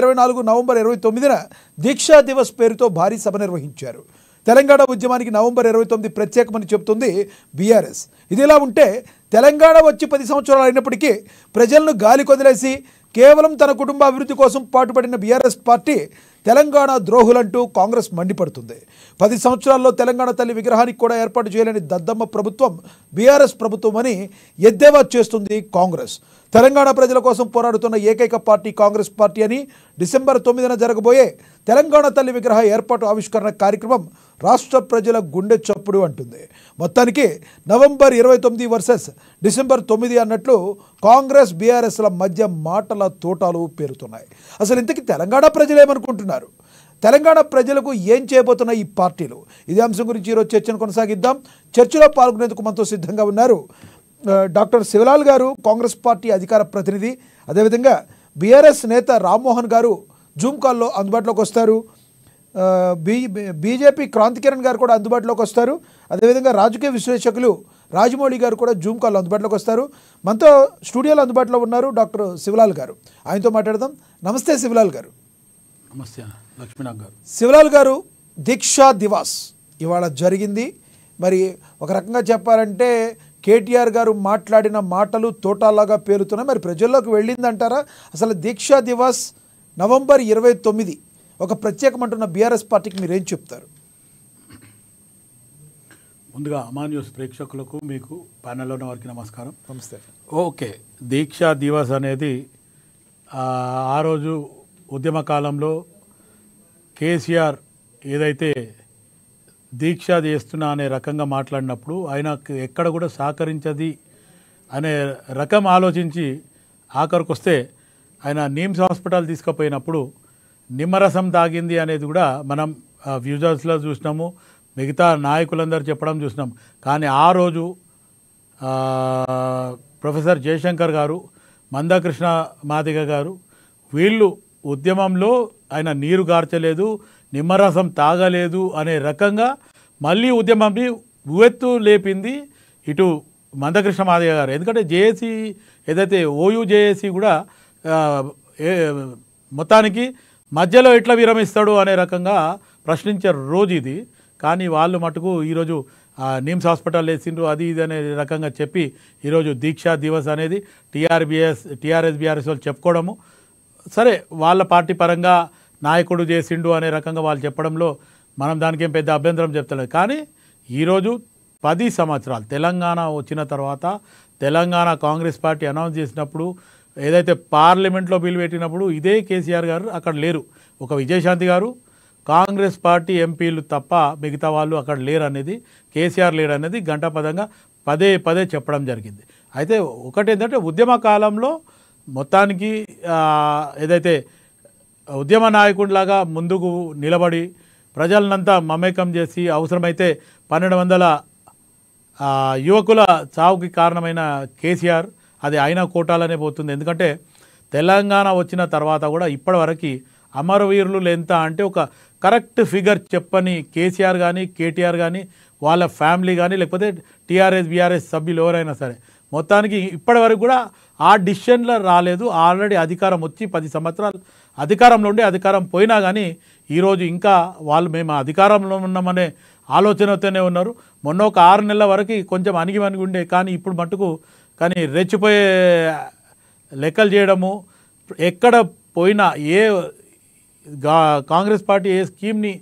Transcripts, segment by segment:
2024 November 29న దీక్షా దివస్ పేరుతో భారీ సభ నిర్వహించారు. తెలంగాణ ఉద్యమానికి నవంబర్ 29 ప్రత్యేకమని చెబుతుంది బీఆర్ఎస్. ఇదిలా ఉంటే తెలంగాణ వచ్చి 10 సంవత్సరాలు అయినప్పటికీ ప్రజలను గాలి కొదిలేసి కేవలం తన కుటుంబ అభివృద్ధి కోసం పాటుపడిన బీఆర్ఎస్ పార్టీ తెలంగాణ ద్రోహులంటూ కాంగ్రెస్ మండిపడుతుంది. 10 సంవత్సరాల్లో తెలంగాణ తల్లి విగ్రహానికి కూడా ఏర్పాటు చేయలేని దద్దమ్మ ప్రభుత్వం బీఆర్ఎస్ ప్రభుత్వం అని ఎద్దేవా చేస్తుంది కాంగ్రెస్. తెలంగాణ ప్రజల కోసం పోరాడుతున్న ఏకైక పార్టీ కాంగ్రెస్ పార్టీ అని డిసెంబర్ 9న జరగబోయే తెలంగాణ తల్లి విగ్రహ ఏర్పాటు ఆవిష్కరణ కార్యక్రమం రాష్ట్ర ప్రజల గుండె చప్పుడు అంటుంది. మొత్తానికి నవంబర్ 29 వర్సెస్ డిసెంబర్ 9 అన్నట్లు కాంగ్రెస్ బీఆర్ఎస్ల మధ్య మాటల తోటాలు పేరుతున్నాయి. అసలు ఇంతకీ తెలంగాణ ప్రజలు ఏమనుకుంటున్నారు? తెలంగాణ ప్రజలకు ఏం చేయబోతున్న ఈ పార్టీలు? ఇదే అంశం గురించి ఈరోజు చర్చను కొనసాగిద్దాం. చర్చలో పాల్గొనేందుకు మనతో సిద్ధంగా ఉన్నారు డాక్టర్ శివలాల్ గారు, కాంగ్రెస్ పార్టీ అధికార ప్రతినిధి. అదేవిధంగా బీఆర్ఎస్ నేత రామ్మోహన్ గారు జూమ్ కాల్లో అందుబాటులోకి వస్తారు. బీజేపీ క్రాంతికిరణ్ గారు కూడా అందుబాటులోకి వస్తారు. అదేవిధంగా రాజకీయ విశ్లేషకులు రాజమౌళి గారు కూడా జూమ్ కాల్లో అందుబాటులోకి వస్తారు. మనతో స్టూడియోలో అందుబాటులో ఉన్నారు డాక్టర్ శివలాల్ గారు. ఆయనతో మాట్లాడదాం. నమస్తే శివలాల్ గారు. నమస్తే లక్ష్మీనాథ్ గారు. శివలాల్ గారు, దీక్షా దివాస్ ఇవాళ జరిగింది. మరి ఒక రకంగా చెప్పాలంటే కేటీఆర్ గారు మాట్లాడిన మాటలు తోటాలాగా పేలుతున్నాయి. మరి ప్రజల్లోకి వెళ్ళిందంటారా? అసలు దీక్షా దివాస్ నవంబర్ 29 ఒక ప్రత్యేకమంటున్న బీఆర్ఎస్ పార్టీకి మీరేం చెప్తారు? ముందుగా అమాన్యూస్ ప్రేక్షకులకు, మీకు ప్యానెల్లో ఉన్న వారికి నమస్కారం. నమస్తే. ఓకే, దీక్షా దివస్ అనేది ఆ రోజు ఉద్యమ కాలంలో కేసీఆర్ ఏదైతే దీక్ష చేస్తున్నా అనే రకంగా మాట్లాడినప్పుడు ఆయనకు ఎక్కడ కూడా సహకరించది అనే రకం ఆలోచించి ఆఖరికి వస్తే ఆయన నిమ్స్ హాస్పిటల్ తీసుకుపోయినప్పుడు నిమ్మరసం తాగింది అనేది కూడా మనం వ్యూజర్స్లో చూసినాము, మిగతా నాయకులందరూ చెప్పడం చూసినాం. కానీ ఆ రోజు ప్రొఫెసర్ జయశంకర్ గారు, మందకృష్ణ మాదిగ గారు వీళ్ళు ఉద్యమంలో ఆయన నీరు గార్చలేదు, నిమ్మరసం తాగలేదు అనే రకంగా మళ్ళీ ఉద్యమాన్ని ఉవ్వెత్తు లేపింది ఇటు మందకృష్ణ మాదిగ గారు. ఎందుకంటే జేఏసీ ఏదైతే ఓయూ జేఏసీ కూడా మొత్తానికి మధ్యలో ఎట్లా విరమిస్తాడు అనే రకంగా ప్రశ్నించే రోజు ఇది. కానీ వాళ్ళు మటుకు ఈరోజు నిమ్స్ హాస్పిటల్ వేసిండ్రు, అది ఇది అనే రకంగా చెప్పి ఈరోజు దీక్షా దివస్ అనేది టీఆర్ఎస్ బీఆర్ఎస్ వాళ్ళు చెప్పుకోవడము సరే, వాళ్ళ పార్టీ పరంగా నాయకుడు చేసిండు అనే రకంగా వాళ్ళు చెప్పడంలో మనం దానికి ఏం పెద్ద అభ్యంతరం చెప్తలేదు. కానీ ఈరోజు 10 సంవత్సరాలు తెలంగాణ వచ్చిన తర్వాత తెలంగాణ కాంగ్రెస్ పార్టీ అనౌన్స్ చేసినప్పుడు ఏదైతే పార్లమెంట్లో బిల్లు పెట్టినప్పుడు ఇదే కేసీఆర్ గారు అక్కడ లేరు. ఒక విజయశాంతి గారు, కాంగ్రెస్ పార్టీ ఎంపీలు తప్ప మిగతా వాళ్ళు అక్కడ లేరు అనేది, కేసీఆర్ లేరు అనేది గంటాపదంగా పదే పదే చెప్పడం జరిగింది. అయితే ఒకటి ఏంటంటే ఉద్యమ కాలంలో మొత్తానికి ఏదైతే ఉద్యమ నాయకుడిలాగా ముందుకు నిలబడి ప్రజలనంతా మమేకం చేసి అవసరమైతే 1200 యువకుల చావుకి కారణమైన కేసీఆర్ అది ఆయన కోటాలనే పోతుంది. ఎందుకంటే తెలంగాణ వచ్చిన తర్వాత కూడా ఇప్పటివరకు అమరవీరులు ఎంత అంటే ఒక కరెక్ట్ ఫిగర్ చెప్పని కేసీఆర్ కానీ కేటీఆర్ కానీ వాళ్ళ ఫ్యామిలీ కానీ లేకపోతే టీఆర్ఎస్ బీఆర్ఎస్ సభ్యులు ఎవరైనా సరే మొత్తానికి ఇప్పటివరకు కూడా ఆ డిసిషన్లో రాలేదు. ఆల్రెడీ అధికారం వచ్చి 10 సంవత్సరాలు అధికారంలో ఉండి అధికారం పోయినా కానీ ఈరోజు ఇంకా వాళ్ళు మేము అధికారంలో ఉన్నామనే ఆలోచనతోనే ఉన్నారు. మొన్న ఒక 6 నెలల వరకు కొంచెం అణిగి ఉండే, కానీ ఇప్పుడు మట్టుకు కానీ రెచ్చిపోయే లెక్కలు చేయడము, ఎక్కడ పోయినా ఏ కాంగ్రెస్ పార్టీ ఏ స్కీమ్ని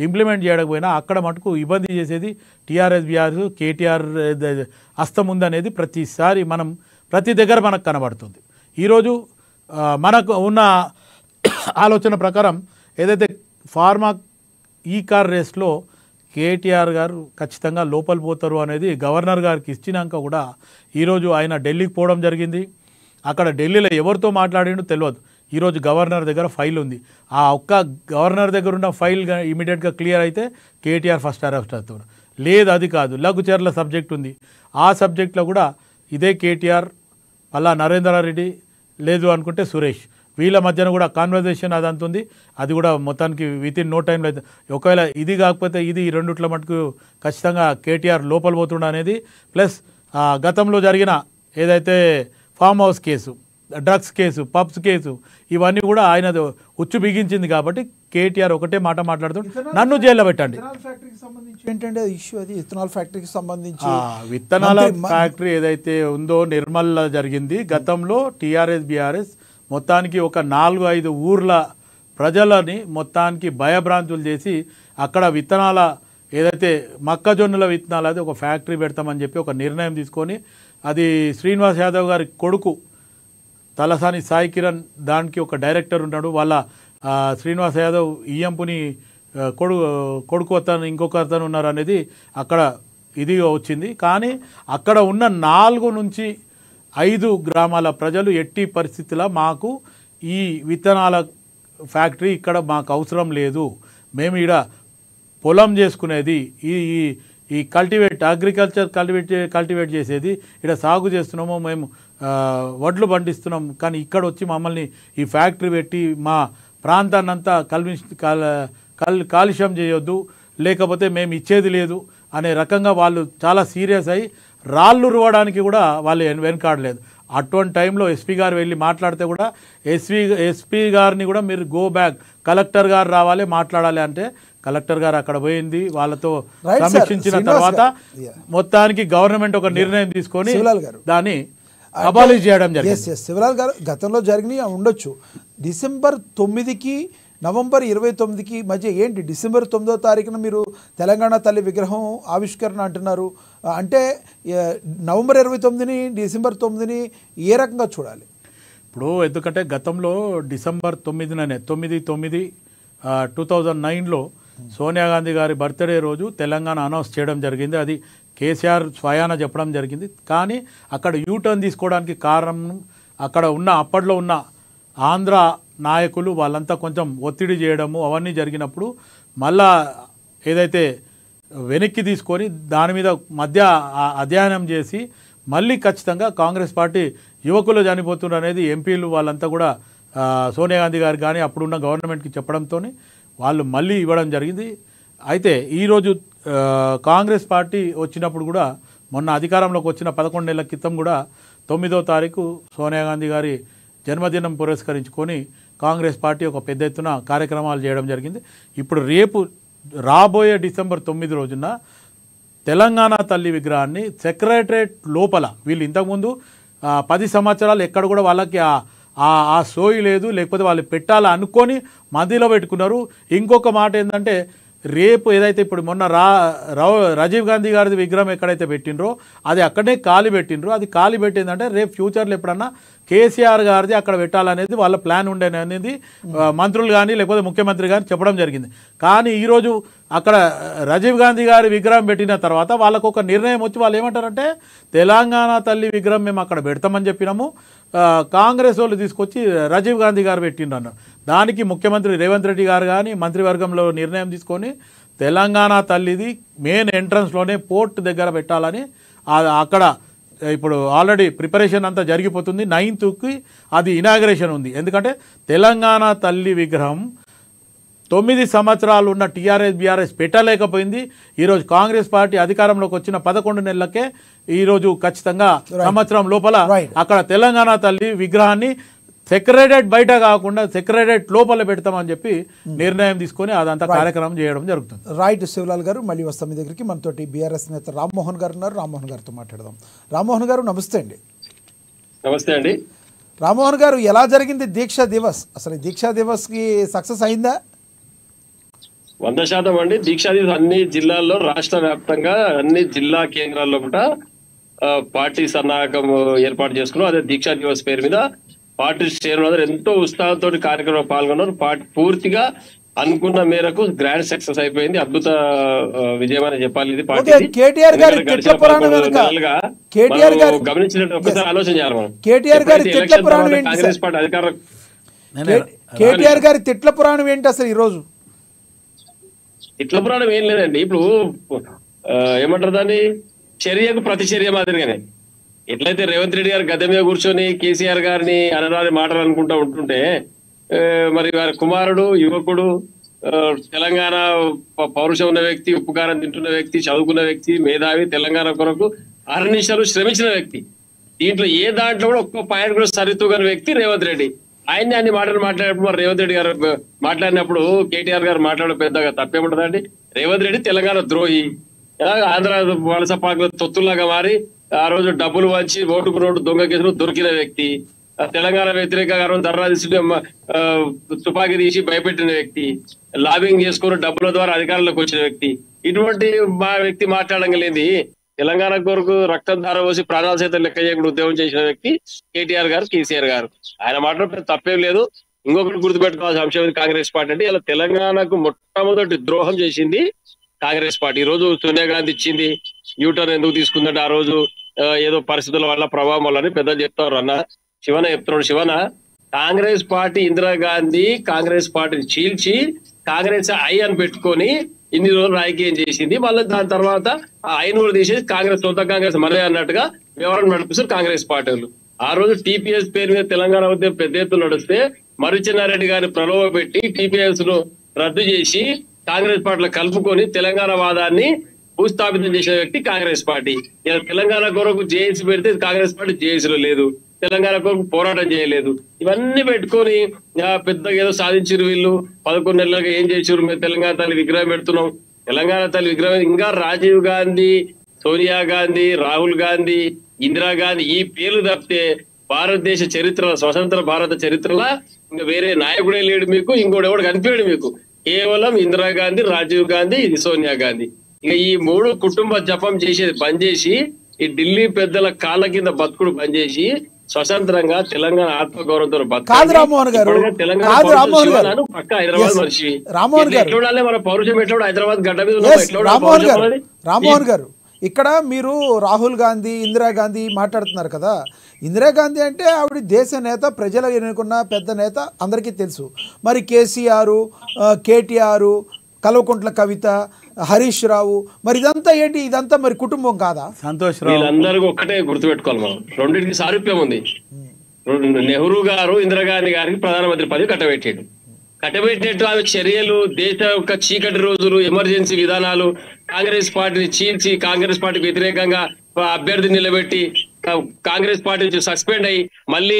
ఇంప్లిమెంట్ చేయకపోయినా అక్కడ మటుకు ఇబ్బంది చేసేది టీఆర్ఎస్ బీఆర్ఎస్ కేటీఆర్ హస్తం ఉందనేది ప్రతిసారి మనం ప్రతి దగ్గర మనకు కనబడుతుంది. ఈరోజు మనకు ఉన్న ఆలోచన ప్రకారం ఏదైతే ఫార్మా ఈ కార్ రేస్లో కేటీఆర్ గారు ఖచ్చితంగా లోపల పోతారు అనేది గవర్నర్ గారికి ఇచ్చినాక కూడా ఈరోజు ఆయన ఢిల్లీకి పోవడం జరిగింది. అక్కడ ఢిల్లీలో ఎవరితో మాట్లాడిండో తెలియదు. ఈరోజు గవర్నర్ దగ్గర ఫైల్ ఉంది. ఆ ఒక్క గవర్నర్ దగ్గర ఉన్న ఫైల్ ఇమీడియట్గా క్లియర్ అయితే కేటీఆర్ ఫస్ట్ అరెస్ట్ అవుతారు. లేదు, అది కాదు, లఘుచర్ల సబ్జెక్ట్ ఉంది. ఆ సబ్జెక్ట్లో కూడా ఇదే కేటీఆర్ అలా నరేంద్రారెడ్డి లేదు అనుకుంటే సురేష్ వీళ్ళ మధ్యన కూడా కాన్వర్జేషన్ అదంతా ఉంది. అది కూడా మొత్తానికి వితిన్ నో టైంలో అయితే ఒకవేళ ఇది కాకపోతే ఇది ఈ రెండిట్లో మటుకు ఖచ్చితంగా కేటీఆర్ లోపల పోతుండ అనేది. ప్లస్ గతంలో జరిగిన ఏదైతే farm house case drugs case, pubs case, ఇవన్నీ కూడా ఆయన ఉచ్చు బిగించింది. కాబట్టి కేటీఆర్ ఒకటే మాట మాట్లాడుతూ నన్ను జైల్లో పెట్టండి. ఏంటంటే ఇష్యూ అది ఇథనాల్ ఫ్యాక్టరీకి సంబంధించి విత్తనాల ఫ్యాక్టరీ ఏదైతే ఉందో నిర్మల్లో జరిగింది. గతంలో టీఆర్ఎస్ బీఆర్ఎస్ మొత్తానికి ఒక 4-5 ఊర్ల ప్రజలని మొత్తానికి భయభ్రాంతులు చేసి అక్కడ విత్తనాల ఏదైతే మొక్కజొన్నల విత్తనాలు అది ఒక ఫ్యాక్టరీ పెడతామని చెప్పి ఒక నిర్ణయం తీసుకొని, అది శ్రీనివాస్ యాదవ్ గారి కొడుకు తలసాని సాయి కిరణ్ దానికి ఒక డైరెక్టర్ ఉన్నాడు. వాళ్ళ శ్రీనివాస్ యాదవ్ ఈఎంపుని కొడుకు అతను ఇంకొక అతను ఉన్నారు అనేది అక్కడ ఇది వచ్చింది. కానీ అక్కడ ఉన్న 4 నుంచి 5 గ్రామాల ప్రజలు ఎట్టి పరిస్థితుల్లో మాకు ఈ విత్తనాల ఫ్యాక్టరీ ఇక్కడ మాకు అవసరం లేదు, మేము ఇక్కడ పొలం చేసుకునేది ఈ ఈ అగ్రికల్చర్ కల్టివేట్ చేసేది ఇక్కడ సాగు చేస్తున్నాము, మేము వడ్లు పండిస్తున్నాం, కానీ ఇక్కడ వచ్చి మమ్మల్ని ఈ ఫ్యాక్టరీ పెట్టి మా ప్రాంతాన్ని అంతా కాలుష్యం చేయొద్దు, లేకపోతే మేము ఇచ్చేది లేదు అనే రకంగా వాళ్ళు చాలా సీరియస్ అయ్యి రాళ్ళు రువ్వడానికి కూడా వాళ్ళు వెనకాడలేదు. అటువంటి టైంలో ఎస్పీ గారు వెళ్ళి మాట్లాడితే కూడా ఎస్పీ గారిని కూడా మీరు గో బ్యాక్, కలెక్టర్ గారు రావాలి మాట్లాడాలి అంటే కలెక్టర్ గారు అక్కడ పోయింది, వాళ్ళతో సమీక్షించిన తర్వాత మొత్తానికి గవర్నమెంట్ ఒక నిర్ణయం తీసుకొని దాన్ని అబాలిష్ చేయడం జరిగింది. శివలాల్ గారు గతంలో జరిగినవి ఉండొచ్చు. డిసెంబర్ 9కి నవంబర్ 29కి మధ్య ఏంటి? డిసెంబర్ 9వ తారీఖున మీరు తెలంగాణ తల్లి విగ్రహం ఆవిష్కరణ అంటున్నారు అంటే నవంబర్ 29ని డిసెంబర్ 9ని ఏ రకంగా చూడాలి? ఇప్పుడు ఎందుకంటే గతంలో డిసెంబర్ 9నే 2009లో సోనియా గాంధీ గారి బర్త్డే రోజు తెలంగాణ అనౌన్స్ చేయడం జరిగింది. అది కేసీఆర్ స్వయాన చెప్పడం జరిగింది. కానీ అక్కడ యూటర్న్ తీసుకోవడానికి కారణం అక్కడ ఉన్న అప్పట్లో ఉన్న ఆంధ్ర నాయకులు వాళ్ళంతా కొంచెం ఒత్తిడి చేయడము అవన్నీ జరిగినప్పుడు మళ్ళా ఏదైతే వెనక్కి తీసుకొని దాని మీద మధ్య అధ్యయనం చేసి మళ్ళీ ఖచ్చితంగా కాంగ్రెస్ పార్టీ యువకులు చనిపోతున్నారు అనేది ఎంపీలు వాళ్ళంతా కూడా సోనియా గాంధీ గారు కానీ అప్పుడున్న గవర్నమెంట్కి చెప్పడంతో వాళ్ళు మళ్ళీ ఇవ్వడం జరిగింది. అయితే ఈరోజు కాంగ్రెస్ పార్టీ వచ్చినప్పుడు కూడా మొన్న అధికారంలోకి వచ్చిన 11 నెలల క్రితం కూడా 9వ తారీఖు సోనియా గాంధీ గారి జన్మదినం పురస్కరించుకొని కాంగ్రెస్ పార్టీ ఒక పెద్ద ఎత్తున కార్యక్రమాలు చేయడం జరిగింది. ఇప్పుడు రేపు రాబోయే డిసెంబర్ 9 రోజున తెలంగాణ తల్లి విగ్రహాన్ని సెక్రటరేట్ లోపల వీళ్ళు ఇంతకుముందు 10 సంవత్సరాలు ఎక్కడ కూడా వాళ్ళకి ఆ సోయి లేదు, లేకపోతే వాళ్ళు పెట్టాలని అనుకొని మధ్యలో పెట్టుకున్నారు. ఇంకొక మాట ఏంటంటే రేపు ఏదైతే ఇప్పుడు మొన్న రాజీవ్ గాంధీ గారి విగ్రహం ఎక్కడైతే పెట్టినరో అది అక్కడనే ఖాళీ పెట్టినరో అది ఖాళీ పెట్టిందంటే రేపు ఫ్యూచర్లో ఎప్పుడన్నా కేసీఆర్ గారిది అక్కడ పెట్టాలనేది వాళ్ళ ప్లాన్ ఉండేది మంత్రులు కానీ లేకపోతే ముఖ్యమంత్రి కానీ చెప్పడం జరిగింది. కానీ ఈరోజు అక్కడ రాజీవ్ గాంధీ గారి విగ్రహం పెట్టిన తర్వాత వాళ్ళకు ఒక నిర్ణయం వచ్చి వాళ్ళు ఏమంటారంటే తెలంగాణ తల్లి విగ్రహం మేము అక్కడ పెడతామని చెప్పినాము, కాంగ్రెస్ వాళ్ళు తీసుకొచ్చి రాజీవ్ గాంధీ గారు పెట్టిండ్రు అన్నారు. దానికి ముఖ్యమంత్రి రేవంత్ రెడ్డి గారు కానీ మంత్రివర్గంలో నిర్ణయం తీసుకొని తెలంగాణ తల్లిది మెయిన్ ఎంట్రన్స్లోనే పోర్ట్ దగ్గర పెట్టాలని అక్కడ ఇప్పుడు ఆల్రెడీ ప్రిపరేషన్ అంతా జరిగిపోతుంది. 9th అది ఇనాగరేషన్ ఉంది. ఎందుకంటే తెలంగాణ తల్లి విగ్రహం 9 సంవత్సరాలు ఉన్న టీఆర్ఎస్ బీఆర్ఎస్ పెట్టలేకపోయింది. ఈరోజు కాంగ్రెస్ పార్టీ అధికారంలోకి వచ్చిన 11 నెలలకే ఈరోజు ఖచ్చితంగా సంవత్సరం లోపల అక్కడ తెలంగాణ తల్లి విగ్రహాన్ని సెక్రటరేట్ బయట కాకుండా సెక్రటరేట్ లోపల పెడతామని చెప్పి నిర్ణయం తీసుకొని అదంతా కార్యక్రమం చేయడం జరుగుతుంది. రైట్ శివలాల్ గారు, మళ్ళీ వస్తాం మీ దగ్గరికి. మనతోటి బీఆర్ఎస్ నేత రామ్మోహన్ గారు ఉన్నారు. రామ్మోహన్ గారితో మాట్లాడదాం. రామ్మోహన్ గారు నమస్తే అండి. నమస్తే అండి. రామ్మోహన్ గారు, ఎలా జరిగింది దీక్షా దివస్? అసలు దీక్షా దివస్కి సక్సెస్ అయిందా? 100% అండి. దీక్షా దివస్ అన్ని జిల్లాల్లో రాష్ట్ర వ్యాప్తంగా అన్ని జిల్లా కేంద్రాల్లో కూడా పార్టీ సన్నాహకం ఏర్పాటు చేసుకున్నాం. అదే దీక్షా దివస్ పేరు మీద పార్టీ శ్రేణులందరూ ఎంతో ఉత్సాహంతో కార్యక్రమంలో పాల్గొన్నారు. పార్టీ పూర్తిగా అనుకున్న మేరకు గ్రాండ్ సక్సెస్ అయిపోయింది. అద్భుత విజయం అని చెప్పాలి. ఇది పార్టీ గమనించినట్టు ఒకసారి ఆలోచన చేయాలి మనం. కాంగ్రెస్ పార్టీ అధికారం కేటీఆర్ గారి తిట్ల పురాణం ఏంటి అసలు ఈ రోజు? తిట్ల పురాణం ఏం లేదండి. ఇప్పుడు ఏమంటారు దాన్ని, చర్యకు ప్రతిచర్య మాదిరిగానే ఎట్లయితే రేవంత్ రెడ్డి గారు గద్దె మీద కూర్చొని కేసీఆర్ గారిని అనరాని మాటలు అనుకుంటా ఉంటుంటే మరి వారి కుమారుడు యువకుడు తెలంగాణ పౌరుషం ఉన్న వ్యక్తి, ఉప్పుకారం తింటున్న వ్యక్తి, చదువుకున్న వ్యక్తి, మేధావి, తెలంగాణ కొరకు అహర్నిశలు శ్రమించిన వ్యక్తి దీంట్లో ఏ దాంట్లో కూడా ఒక్క పాయింట్ కూడా సరితూగని వ్యక్తి రేవంత్ రెడ్డి. ఆయన్ని అన్ని మాటలు మాట్లాడినప్పుడు మరి రేవంత్ రెడ్డి గారు మాట్లాడినప్పుడు కేటీఆర్ గారు మాట్లాడడం పెద్దగా తప్పేముంటదండి? రేవంత్ రెడ్డి తెలంగాణ ద్రోహి, ఆంధ్ర వలస పాకుల తొత్తుల్లాగా మారి ఆ రోజు డబ్బులు వంచి ఓటుకు నోటు దొంగ కేసులు దొరికిన వ్యక్తి, తెలంగాణ వ్యతిరేకంగా ధర్నా తీసి తుపాకీ తీసి భయపెట్టిన వ్యక్తి, లాబింగ్ చేసుకుని డబ్బుల ద్వారా అధికారంలోకి వచ్చిన వ్యక్తి. ఇటువంటి మా వ్యక్తి మాట్లాడగలేంది. తెలంగాణ కొరకు రక్తం ధార పోసి ప్రాణాల సైతం లెక్క చేయకుండా ఉద్యమం చేసిన వ్యక్తి కేటీఆర్ గారు, కేసీఆర్ గారు. ఆయన మాట్లాడే తప్పేం లేదు. ఇంకొకటి గుర్తుపెట్టుకోవాల్సిన అంశం కాంగ్రెస్ పార్టీ అంటే ఇలా తెలంగాణకు మొట్టమొదటి ద్రోహం చేసింది కాంగ్రెస్ పార్టీ. ఈ రోజు సోనియా గాంధీ ఇచ్చింది యూటర్న్ ఎందుకు తీసుకుందంటే ఆ రోజు ఏదో పరిస్థితుల వల్ల ప్రభావం వల్ల పెద్దలు చెప్తారు అన్న. శివన చెప్తున్నాడు, శివన కాంగ్రెస్ పార్టీ ఇందిరాగాంధీ కాంగ్రెస్ పార్టీని చీల్చి కాంగ్రెస్ ఐ అని పెట్టుకొని ఇన్ని రోజులు రాజకీయం చేసింది. మళ్ళీ దాని తర్వాత ఆ ఐను కూడా తీసేసి కాంగ్రెస్ సొంత కాంగ్రెస్ మళ్ళీ అన్నట్టుగా వ్యవహారం నడిపిస్తారు కాంగ్రెస్ పార్టీలు. ఆ రోజు టీపీఎస్ పేరు మీద తెలంగాణ ఉద్యమం పెద్ద ఎత్తున నడిస్తే మర్రిచెన్నారెడ్డి గారిని ప్రలోభ పెట్టి టీపీఎస్ ను రద్దు చేసి కాంగ్రెస్ పార్టీలో కలుపుకొని తెలంగాణ వాదాన్ని భూస్థాపితం చేసిన వ్యక్తి కాంగ్రెస్ పార్టీ. ఇలా తెలంగాణ కొరకు జేఏసీ పెడితే కాంగ్రెస్ పార్టీ జేఏసీలో లేదు, తెలంగాణ కొరకు పోరాటం చేయలేదు. ఇవన్నీ పెట్టుకొని పెద్దగా ఏదో సాధించారు వీళ్ళు. 11 నెలలుగా ఏం చేసారు? మేము తెలంగాణ తల్లి విగ్రహం పెడుతున్నాం. తెలంగాణ తల్లి విగ్రహం ఇంకా రాజీవ్ గాంధీ, సోనియా గాంధీ, రాహుల్ గాంధీ, ఇందిరాగాంధీ ఈ పేర్లు తప్పితే భారతదేశ చరిత్రలో, స్వతంత్ర భారత చరిత్రలో ఇంకా వేరే నాయకుడే లేడు మీకు, ఇంకోటి ఎవడు కనిపించాడు మీకు. కేవలం ఇందిరాగాంధీ, రాజీవ్ గాంధీ, ఇది సోనియా గాంధీ. ఇక ఈ 3 కుటుంబ జపం చేసేది బంద్ చేసి ఈ ఢిల్లీ పెద్దల కాళ్ళ కింద బతుకుడు బంద్ చేసి స్వతంత్రంగా తెలంగాణ ఆత్మగౌరవంతో కాదు రామ్మోహన్ గారు, కాదు రామ్మోహన్ గారు, పక్క హైదరాబాద్ మనిషి రామ్మోహన్ గారు, ఎట్లా మన పౌరుషం ఎట్లా హైదరాబాద్ గడ్డ మీద రామ్మోహన్ గారు, ఇక్కడ మీరు రాహుల్ గాంధీ, ఇందిరాగాంధీ మాట్లాడుతున్నారు కదా. ఇందిరాగాంధీ అంటే ఆవిడ దేశ నేత, ప్రజలు ఎన్నుకున్న పెద్ద నేత, అందరికీ తెలుసు. మరి కేసీఆర్, కేటీఆర్, కల్వకుంట్ల కవిత, హరీష్ రావు, మరి ఇదంతా ఏంటి? ఇదంతా మరి కుటుంబం కాదా? సంతోష్ రావు, వీళ్ళందరికీ ఒక్కటే గుర్తుపెట్టుకోవాలి మనం. రెండింటికి సారూప్యం ఉంది. నెహ్రూ గారు ఇందిరాగాంధీ గారికి ప్రధానమంత్రి పదవి కట్టబెట్టినట్టు ఆమె చర్యలు, దేశ యొక్క చీకటి రోజులు, ఎమర్జెన్సీ విధానాలు, కాంగ్రెస్ పార్టీని చీల్చి కాంగ్రెస్ పార్టీకి వ్యతిరేకంగా అభ్యర్థిని నిలబెట్టి కాంగ్రెస్ పార్టీ నుంచి సస్పెండ్ అయ్యి మళ్ళీ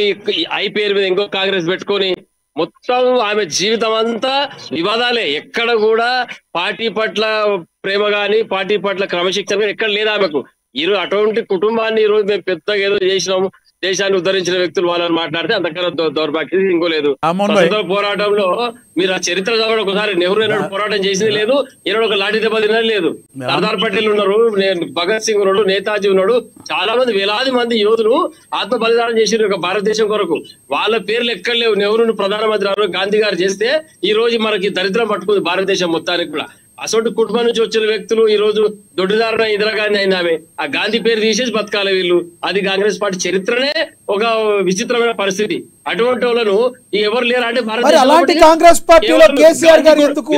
ఐ పేరు మీద ఇంకో కాంగ్రెస్ పెట్టుకొని మొత్తం ఆమె జీవితం అంతా వివాదాలే. ఎక్కడ కూడా పార్టీ పట్ల ప్రేమ గాని, పార్టీ పట్ల క్రమశిక్షణ ఎక్కడ లేదు ఆమెకు. ఈరోజు అటువంటి కుటుంబాన్ని ఈరోజు మేము పెద్దగా ఏదో చేసినాము, దేశాన్ని ఉద్ధరించిన వ్యక్తులు వాళ్ళని మాట్లాడితే అంతకన్నా దౌర్భాగ్యం ఇంకో లేదు. పోరాటంలో మీరు ఆ చరిత్ర చదవడం ఒకసారి నెహ్రూ ఏనాడు పోరాటం చేసింది లేదు, ఈనాడు ఒక లాఠీ దెబ్బ తినది లేదు. సర్దార్ పటేల్ ఉన్నారు, భగత్ సింగ్ ఉన్నాడు, నేతాజీ ఉన్నాడు, చాలా మంది వేలాది మంది యోధులు ఆత్మ బలిదానం చేసిన భారతదేశం కొరకు. వాళ్ళ పేర్లు ఎక్కడ లేవు. నెహ్రూను ప్రధానమంత్రి గాంధీ గారు చేస్తే ఈ రోజు మనకి దరిద్రం పట్టుకుంది భారతదేశం మొత్తానికి కూడా. అసలు కుటుంబం నుంచి వచ్చిన వ్యక్తులు ఈ రోజు దొడ్డిదారున ఇందిరాగాంధీ అయినామే, ఆ గాంధీ పేరు తీసేసి బతకాలి వీళ్ళు. అది కాంగ్రెస్ పార్టీ చరిత్రనే ఒక విచిత్రమైన పరిస్థితి. అటువంటి వాళ్ళను ఎవరు లేరు అంటే అలాంటి కాంగ్రెస్ పార్టీలో కేసీఆర్ గారు ఎందుకు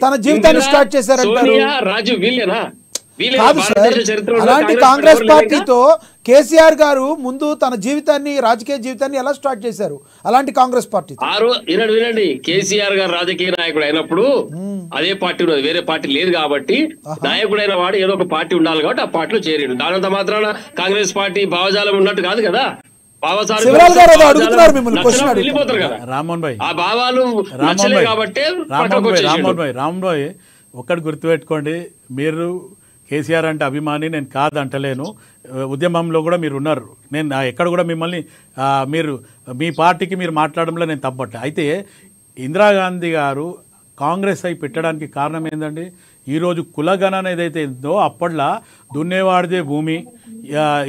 తన జీవితాన్ని స్టార్ట్ చేశారంటారు? రాజు వీళ్ళేనా? కాదు సార్, అలాంటి కాంగ్రెస్ పార్టీతో కేసీఆర్ గారు ముందు తన జీవితాన్ని, రాజకీయ జీవితాన్ని ఎలా స్టార్ట్ చేశారు? అలాంటి కాంగ్రెస్ పార్టీ వినండి, కేసీఆర్ గారు రాజకీయ నాయకుడు అయినప్పుడు అదే పార్టీ ఉన్నది, వేరే పార్టీ లేదు కాబట్టి నాయకుడైన వాడు ఏదో ఒక పార్టీ ఉండాలి కాబట్టి ఆ పార్టీలో చేరాడు. దానంత మాత్రాన కాంగ్రెస్ పార్టీ భావజాలం ఉన్నట్టు కాదు కదా. వెళ్ళిపోతారు కదా ఆ భావాలు నచ్చలే కాబట్టి. రామ్మోహన్ భాయ్ ఒక్కటి గుర్తుపెట్టుకోండి, మీరు కేసీఆర్ అంటే అభిమాని, నేను కాదంటలేను. ఉద్యమంలో కూడా మీరు ఉన్నారు, నేను ఎక్కడ కూడా మిమ్మల్ని మీరు మీ పార్టీకి మీరు మాట్లాడడంలో నేను తప్పట్లే. అయితే ఇందిరాగాంధీ గారు కాంగ్రెస్ అయి పెట్టడానికి కారణం ఏంటండి? ఈరోజు కులగణన ఏదైతే ఉందో అప్పట్లో దున్నేవాడిదే భూమి,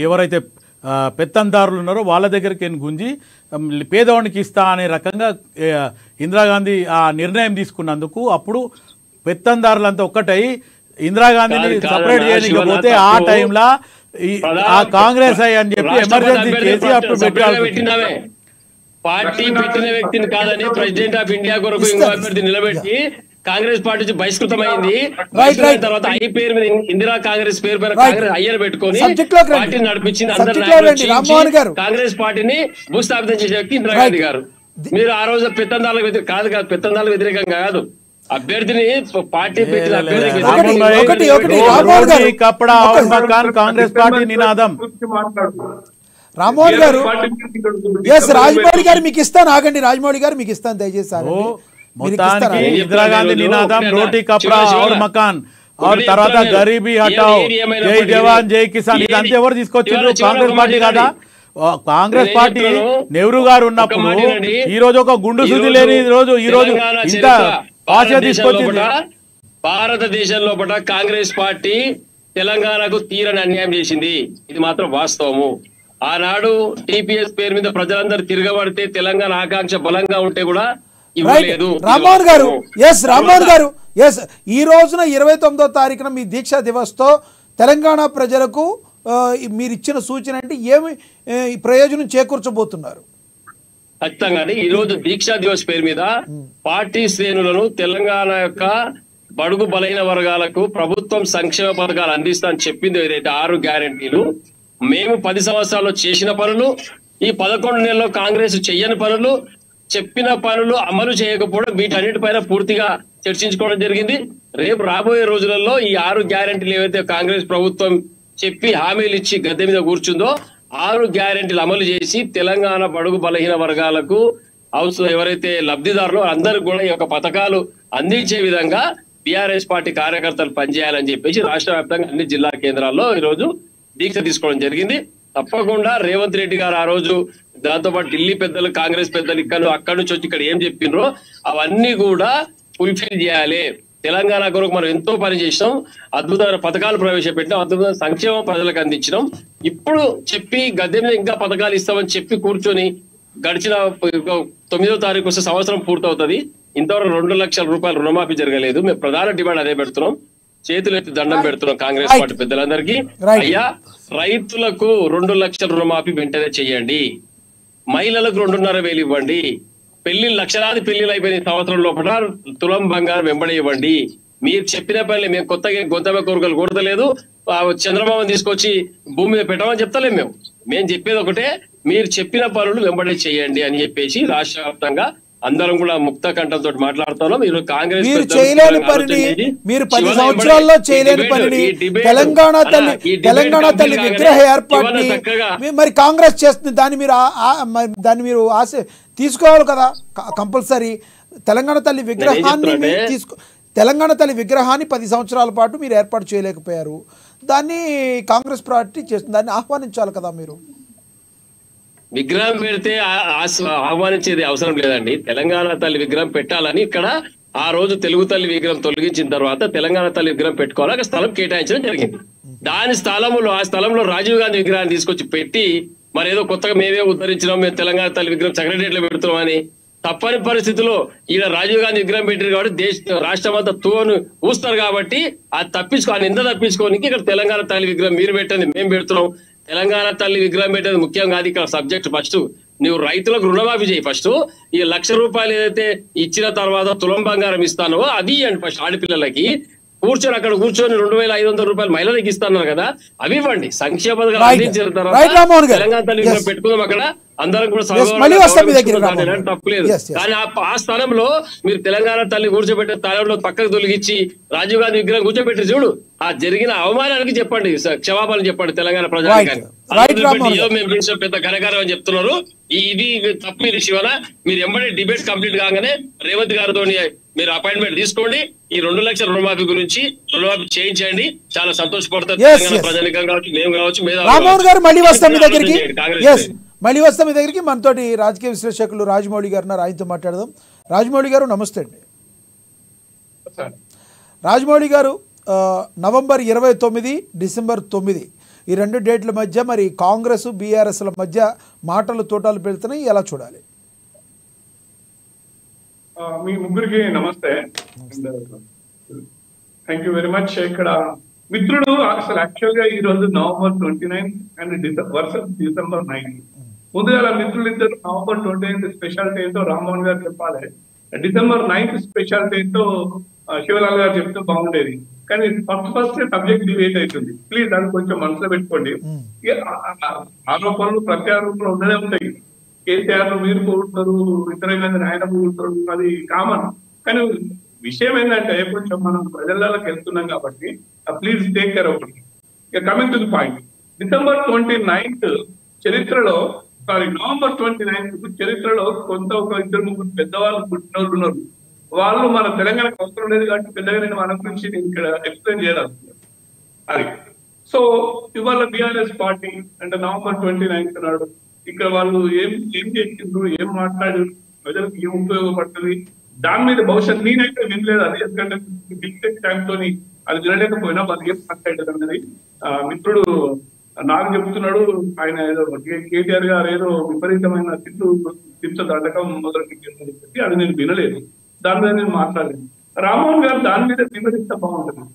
ఎవరైతే పెత్తందారులు ఉన్నారో వాళ్ళ దగ్గరికి గుంజి పేదవాడికి ఇస్తా అనే రకంగా ఇందిరాగాంధీ ఆ నిర్ణయం తీసుకున్నందుకు అప్పుడు పెత్తందారులంతా ఒక్కటై ఇందిరాగాంధీని సపరేట్ చేయకపోతే ఆ టైంలో ఆ కాంగ్రెస్ అని చెప్పి ఎమర్జెన్సీ చేసి అప్పుడు పెట్టినవే. పార్టీ పెట్టిన వ్యక్తిని కాదని ప్రెసిడెంట్ ఆఫ్ ఇండియా కొరకు ఇంకో అభ్యర్థి నిలబెట్టి కాంగ్రెస్ పార్టీ నుంచి బహిష్కృతమైంది. తర్వాత ఐ పేరు మీద ఇందిరా కాంగ్రెస్ పేరు పైన కాంగ్రెస్ అయ్యను పెట్టుకొని పార్టీని నడిపించింది. అందరూ కాంగ్రెస్ పార్టీని భూస్థాపితం చేసే వ్యక్తి ఇందిరాగాంధీ గారు. మీరు ఆ రోజు పెత్తందారులకు కాదు పెత్తందారులకు వ్యతిరేకంగా కాదు, అభ్యర్థిని పార్టీ పెట్టిన కాంగ్రెస్ పార్టీ నినాదం. రామ్మోహన్ గారు ఎస్ రాజమౌళి గారు మీకు ఇస్తాను, ఆగండి రాజమౌళి గారు మీకు ఇస్తాను, దయచేసి ఆగండి. మీరు మొత్తానికి ఇస్తారా? ఇందిరాగాంధీ నినాదం రోటీ కప్రా और మకాన్ और తర్వాత గరీబీ హటాओ జై జవాన్ జై కిసాన్ ఇదంతా ఎవరు తీసుకొచ్చిండ్రు? కాంగ్రెస్ పార్టీ కదా. కాంగ్రెస్ పార్టీ నెహ్రూ గారు ఉన్నప్పుడు ఈ రోజు ఒక గుండు సుది లేని ఈ రోజు ఇంత ఆశ తీసుకొచ్చింది. భారతదేశంలో కాంగ్రెస్ పార్టీ తెలంగాణకు తీరని అన్యాయం చేసింది, ఇది మాత్రం వాస్తవము. ఆనాడు టీపీఎస్ పేరు మీద ప్రజలందరూ తిరగబడితే తెలంగాణ ఆకాంక్ష బలంగా ఉంటే కూడా ఇవ్వలేదు. రామ్మోహన్ గారు ఎస్ రామ్మోహన్ గారు ఎస్ ఈ రోజున 29వ తారీఖున మీ దీక్షా దివస్ తో తెలంగాణ ప్రజలకు మీరు ఇచ్చిన సూచన అంటే ఏమి ప్రయోజనం చేకూర్చబోతున్నారు? ఖచ్చితంగానే ఈ రోజు దీక్షా దివస్ పేరు మీద పార్టీ శ్రేణులను తెలంగాణ యొక్క బడుగు బలైన వర్గాలకు ప్రభుత్వం సంక్షేమ పథకాలు అందిస్తా అని చెప్పింది ఏదైతే 6 గ్యారెంటీలు, మేము 10 సంవత్సరాల్లో చేసిన పనులు, ఈ 11 నెలల్లో కాంగ్రెస్ చెయ్యని పనులు, చెప్పిన పనులు అమలు చేయకపోవడం, వీటన్నిటిపైన పూర్తిగా చర్చించుకోవడం జరిగింది. రేపు రాబోయే రోజులలో ఈ 6 గ్యారెంటీలు ఏవైతే కాంగ్రెస్ ప్రభుత్వం చెప్పి హామీలు ఇచ్చి గద్దె మీద కూర్చుందో 6 గ్యారెంటీలు అమలు చేసి తెలంగాణ బడుగు బలహీన వర్గాలకు అవసరం ఎవరైతే లబ్ధిదారులు అందరూ కూడా ఈ యొక్క పథకాలు అందించే విధంగా బీఆర్ఎస్ పార్టీ కార్యకర్తలు పనిచేయాలని చెప్పేసి రాష్ట్ర వ్యాప్తంగా అన్ని జిల్లా కేంద్రాల్లో ఈ రోజు దీక్ష తీసుకోవడం జరిగింది. తప్పకుండా రేవంత్ రెడ్డి గారు ఆ రోజు దాంతో పాటు ఢిల్లీ పెద్దలు కాంగ్రెస్ పెద్దలు అక్కడి నుంచి వచ్చి ఇక్కడ ఏం చెప్పిండ్రో అవన్నీ కూడా ఫుల్ఫిల్ చేయాలి. తెలంగాణ కొరకు మనం ఎంతో పని చేసినాం, అద్భుతమైన పథకాలు ప్రవేశపెట్టినాం, అద్భుతమైన సంక్షేమం ప్రజలకు అందించినాం. ఇప్పుడు చెప్పి గద్దె మీద ఇంకా పథకాలు ఇస్తామని చెప్పి కూర్చొని గడిచిన 9వ తారీఖు వస్తే సంవత్సరం పూర్తవుతుంది, ఇంతవరకు 2 లక్షల రూపాయలు రుణమాఫీ జరగలేదు. మేము ప్రధాన డిమాండ్ అదే పెడుతున్నాం, చేతులు ఎత్తి దండం పెడుతున్నాం కాంగ్రెస్ పార్టీ పెద్దలందరికీ. అయ్యా రైతులకు 2 లక్షల రుణమాఫీ వెంటనే చెయ్యండి, మహిళలకు 2,500 ఇవ్వండి, లక్షలాది పెళ్లిళ్ళు అయిపోయిన సంవత్సరం లోపల తులం బంగారం వెంబడి ఇవ్వండి. మీరు చెప్పిన పనులు మేము కొత్తగా గొంతమ కోరికలు కోరతలేదు, చంద్రబాబుని తీసుకొచ్చి భూమి మీద పెట్టమని చెప్తలేము. మేము చెప్పేది ఒకటే, మీరు చెప్పిన పనులు వెంబడి చేయండి అని చెప్పేసి రాష్ట్ర వ్యాప్తంగా అందరం కూడా ముక్త కంఠంతో మాట్లాడుతున్నాం. మీరు కాంగ్రెస్ మీరు చేయలేని పనిని, మీరు 10 సంవత్సరాల్లో చేయలేని పనిని, తెలంగాణ తల్లి విగ్రహ ఏర్పాటుని మరి కాంగ్రెస్ చేస్తుంది, దాన్ని మీరు ఆశ తీసుకోవాలి కదా కంపల్సరీ. తెలంగాణ తల్లి విగ్రహాన్ని 10 సంవత్సరాల పాటు మీరు ఏర్పాటు చేయలేకపోయారు, దాన్ని కాంగ్రెస్ పార్టీ చేస్తుంది, దాన్ని ఆహ్వానించాలి కదా మీరు. విగ్రహం పెడితే ఆహ్వానించేది అవసరం లేదండి. తెలంగాణ తల్లి విగ్రహం పెట్టాలని ఇక్కడ ఆ రోజు తెలుగు తల్లి విగ్రహం తొలగించిన తర్వాత తెలంగాణ తల్లి విగ్రహం పెట్టుకోవాలి, అక్కడ స్థలం కేటాయించడం జరిగింది. ఆ స్థలంలో రాజీవ్ గాంధీ విగ్రహాన్ని తీసుకొచ్చి పెట్టి మరి ఏదో కొత్తగా మేమే ఉద్ధరించినాం, మేము తెలంగాణ తల్లి విగ్రహం సెక్రటరియట్లో పెడుతున్నాం అని తప్పని పరిస్థితుల్లో ఈయన రాజీవ్ గాంధీ విగ్రహం పెట్టారు కాబట్టి రాష్ట్రం అంతా తూను ఊస్తారు కాబట్టి అది ఎంత తప్పించుకోనికి ఇక్కడ తెలంగాణ తల్లి విగ్రహం మీరు పెట్టండి మేము పెడుతున్నాం. తెలంగాణ తల్లి విగ్రహం పెట్టేది ముఖ్యం కాదు ఇక్కడ సబ్జెక్ట్. ఫస్ట్ నువ్వు రైతులకు రుణమాఫీ చేయి, ఫస్ట్ ఈ 1,00,000 రూపాయలు ఏదైతే ఇచ్చిన తర్వాత తులం బంగారం ఇస్తానో అది ఇవ్వండి ఫస్ట్. ఆడపిల్లలకి అక్కడ కూర్చొని 2,500 రూపాయలు మహిళలకు ఇస్తున్నారు కదా, అవి ఇవ్వండి. సంక్షేమ పథకాలు అందించిన తర్వాత తెలంగాణ తల్లి విగ్రహం పెట్టుకుందాం, అక్కడ అందరం కూడా తప్పులేదు. కానీ ఆ స్థలంలో మీరు తెలంగాణ తల్లి కూర్చోబెట్టే స్థలంలో పక్కకు తొలగించి రాజీవ్ గాంధీ విగ్రహం కూర్చోబెట్టి చూడు, ఆ జరిగిన అవమానానికి చెప్పండి, క్షమాపణ చెప్పండి తెలంగాణ ప్రజానికి. మేము పెద్ద ఘనకారం అని చెప్తున్నారు, ఇది తప్పు. ఇది శివన మీరు ఎంబడి డిబేట్ కంప్లీట్ కాగానే రేవంత్ గారితో మీరు అపాయింట్మెంట్ తీసుకోండి, ఈ 2 లక్షల రుణమాఫీ గురించి రుణమాఫీ చేయించండి, చాలా సంతోషపడతారు తెలంగాణ ప్రజానికం కావచ్చు, మేము కావచ్చు. మళ్ళీ వస్తాం మీ దగ్గరికి. మనతోటి రాజకీయ విశ్లేషకులు రాజమౌళి గారు ఉన్నారు, ఆయనతో మాట్లాడదాం. రాజమౌళి గారు నమస్తే అండి. రాజమౌళి గారు, నవంబర్ 29, డిసెంబర్ 9 ఈ 2 డేట్ల మధ్య మరి కాంగ్రెస్ బీఆర్ఎస్ల మధ్య మాటలు తోటాలు పెడుతున్నాయి, ఎలా చూడాలి? మీ ముగ్గురికి నమస్తే, థ్యాంక్ యూ వెరీ మచ్. ఇక్కడ మిత్రుడు అసలు యాక్చువల్ గా ఈ రోజు నవంబర్ 29 అండ్ డిసెంబర్ 9. ముందుగా మిత్రులు ఇద్దరు నవంబర్ 29 స్పెషాలిటీ ఏంటో రామ్మోహన్ గారు చెప్పాలి, డిసెంబర్ 9 స్పెషాలిటీ ఏంటో శివలాల్ గారు చెప్తే బాగుండేది. కానీ ఫస్ట్ సబ్జెక్ట్ డిబేట్ అవుతుంది, ప్లీజ్ దాన్ని కొంచెం మనసులో పెట్టుకోండి. ఆరోపణలు ప్రత్యారోపణలు ఉండనే ఉంటాయి. కేసీఆర్ మీరు పోగొడతారు, ఇతర ఆయన పోగొడతారు, అది కామన్. కానీ విషయం ఏంటంటే కొంచెం మనం ప్రజలలోకి వెళ్తున్నాం కాబట్టి please take care of it. Coming to the point, December 29 చరిత్రలో నవంబర్ 29 చరిత్రలో ఒక ఇద్దరు ముగ్గురు పెద్దవాళ్ళు పుట్టిన వాళ్ళు ఉన్నారు. వాళ్ళు మన తెలంగాణకు అవసరం లేదు కాబట్టి పెద్దగా నేను మన గురించి నేను ఇక్కడ ఎక్స్ప్లెయిన్ చేయాలనుకున్నాను. అది సో ఇవాళ బిఆర్ఎస్ పార్టీ అంటే నవంబర్ 29 నాడు ఇక్కడ వాళ్ళు ఏం చేసిండ్రు, ఏం మాట్లాడారు, ప్రజలకు ఏం ఉపయోగపడుతుంది దాని మీద భవిష్యత్ నేనైతే వినలేదు. అది ఎందుకంటే డిస్టెక్ట్ టైంతో అది వినలేకపోయినా వాళ్ళు ఏం మాట్లాడారు అన్నది మిత్రుడు నాకు చెప్తున్నాడు. ఆయన ఏదో కేటీఆర్ గారు ఏదో విపరీతమైన దండకం మొదలుపెట్టిందని చెప్పి అది నేను వినలేదు. దాని మీద నేను మాట్లాడలేదు. రామ్మోహన్ గారు దాని మీద వివరిస్తే బాగుంటుంది.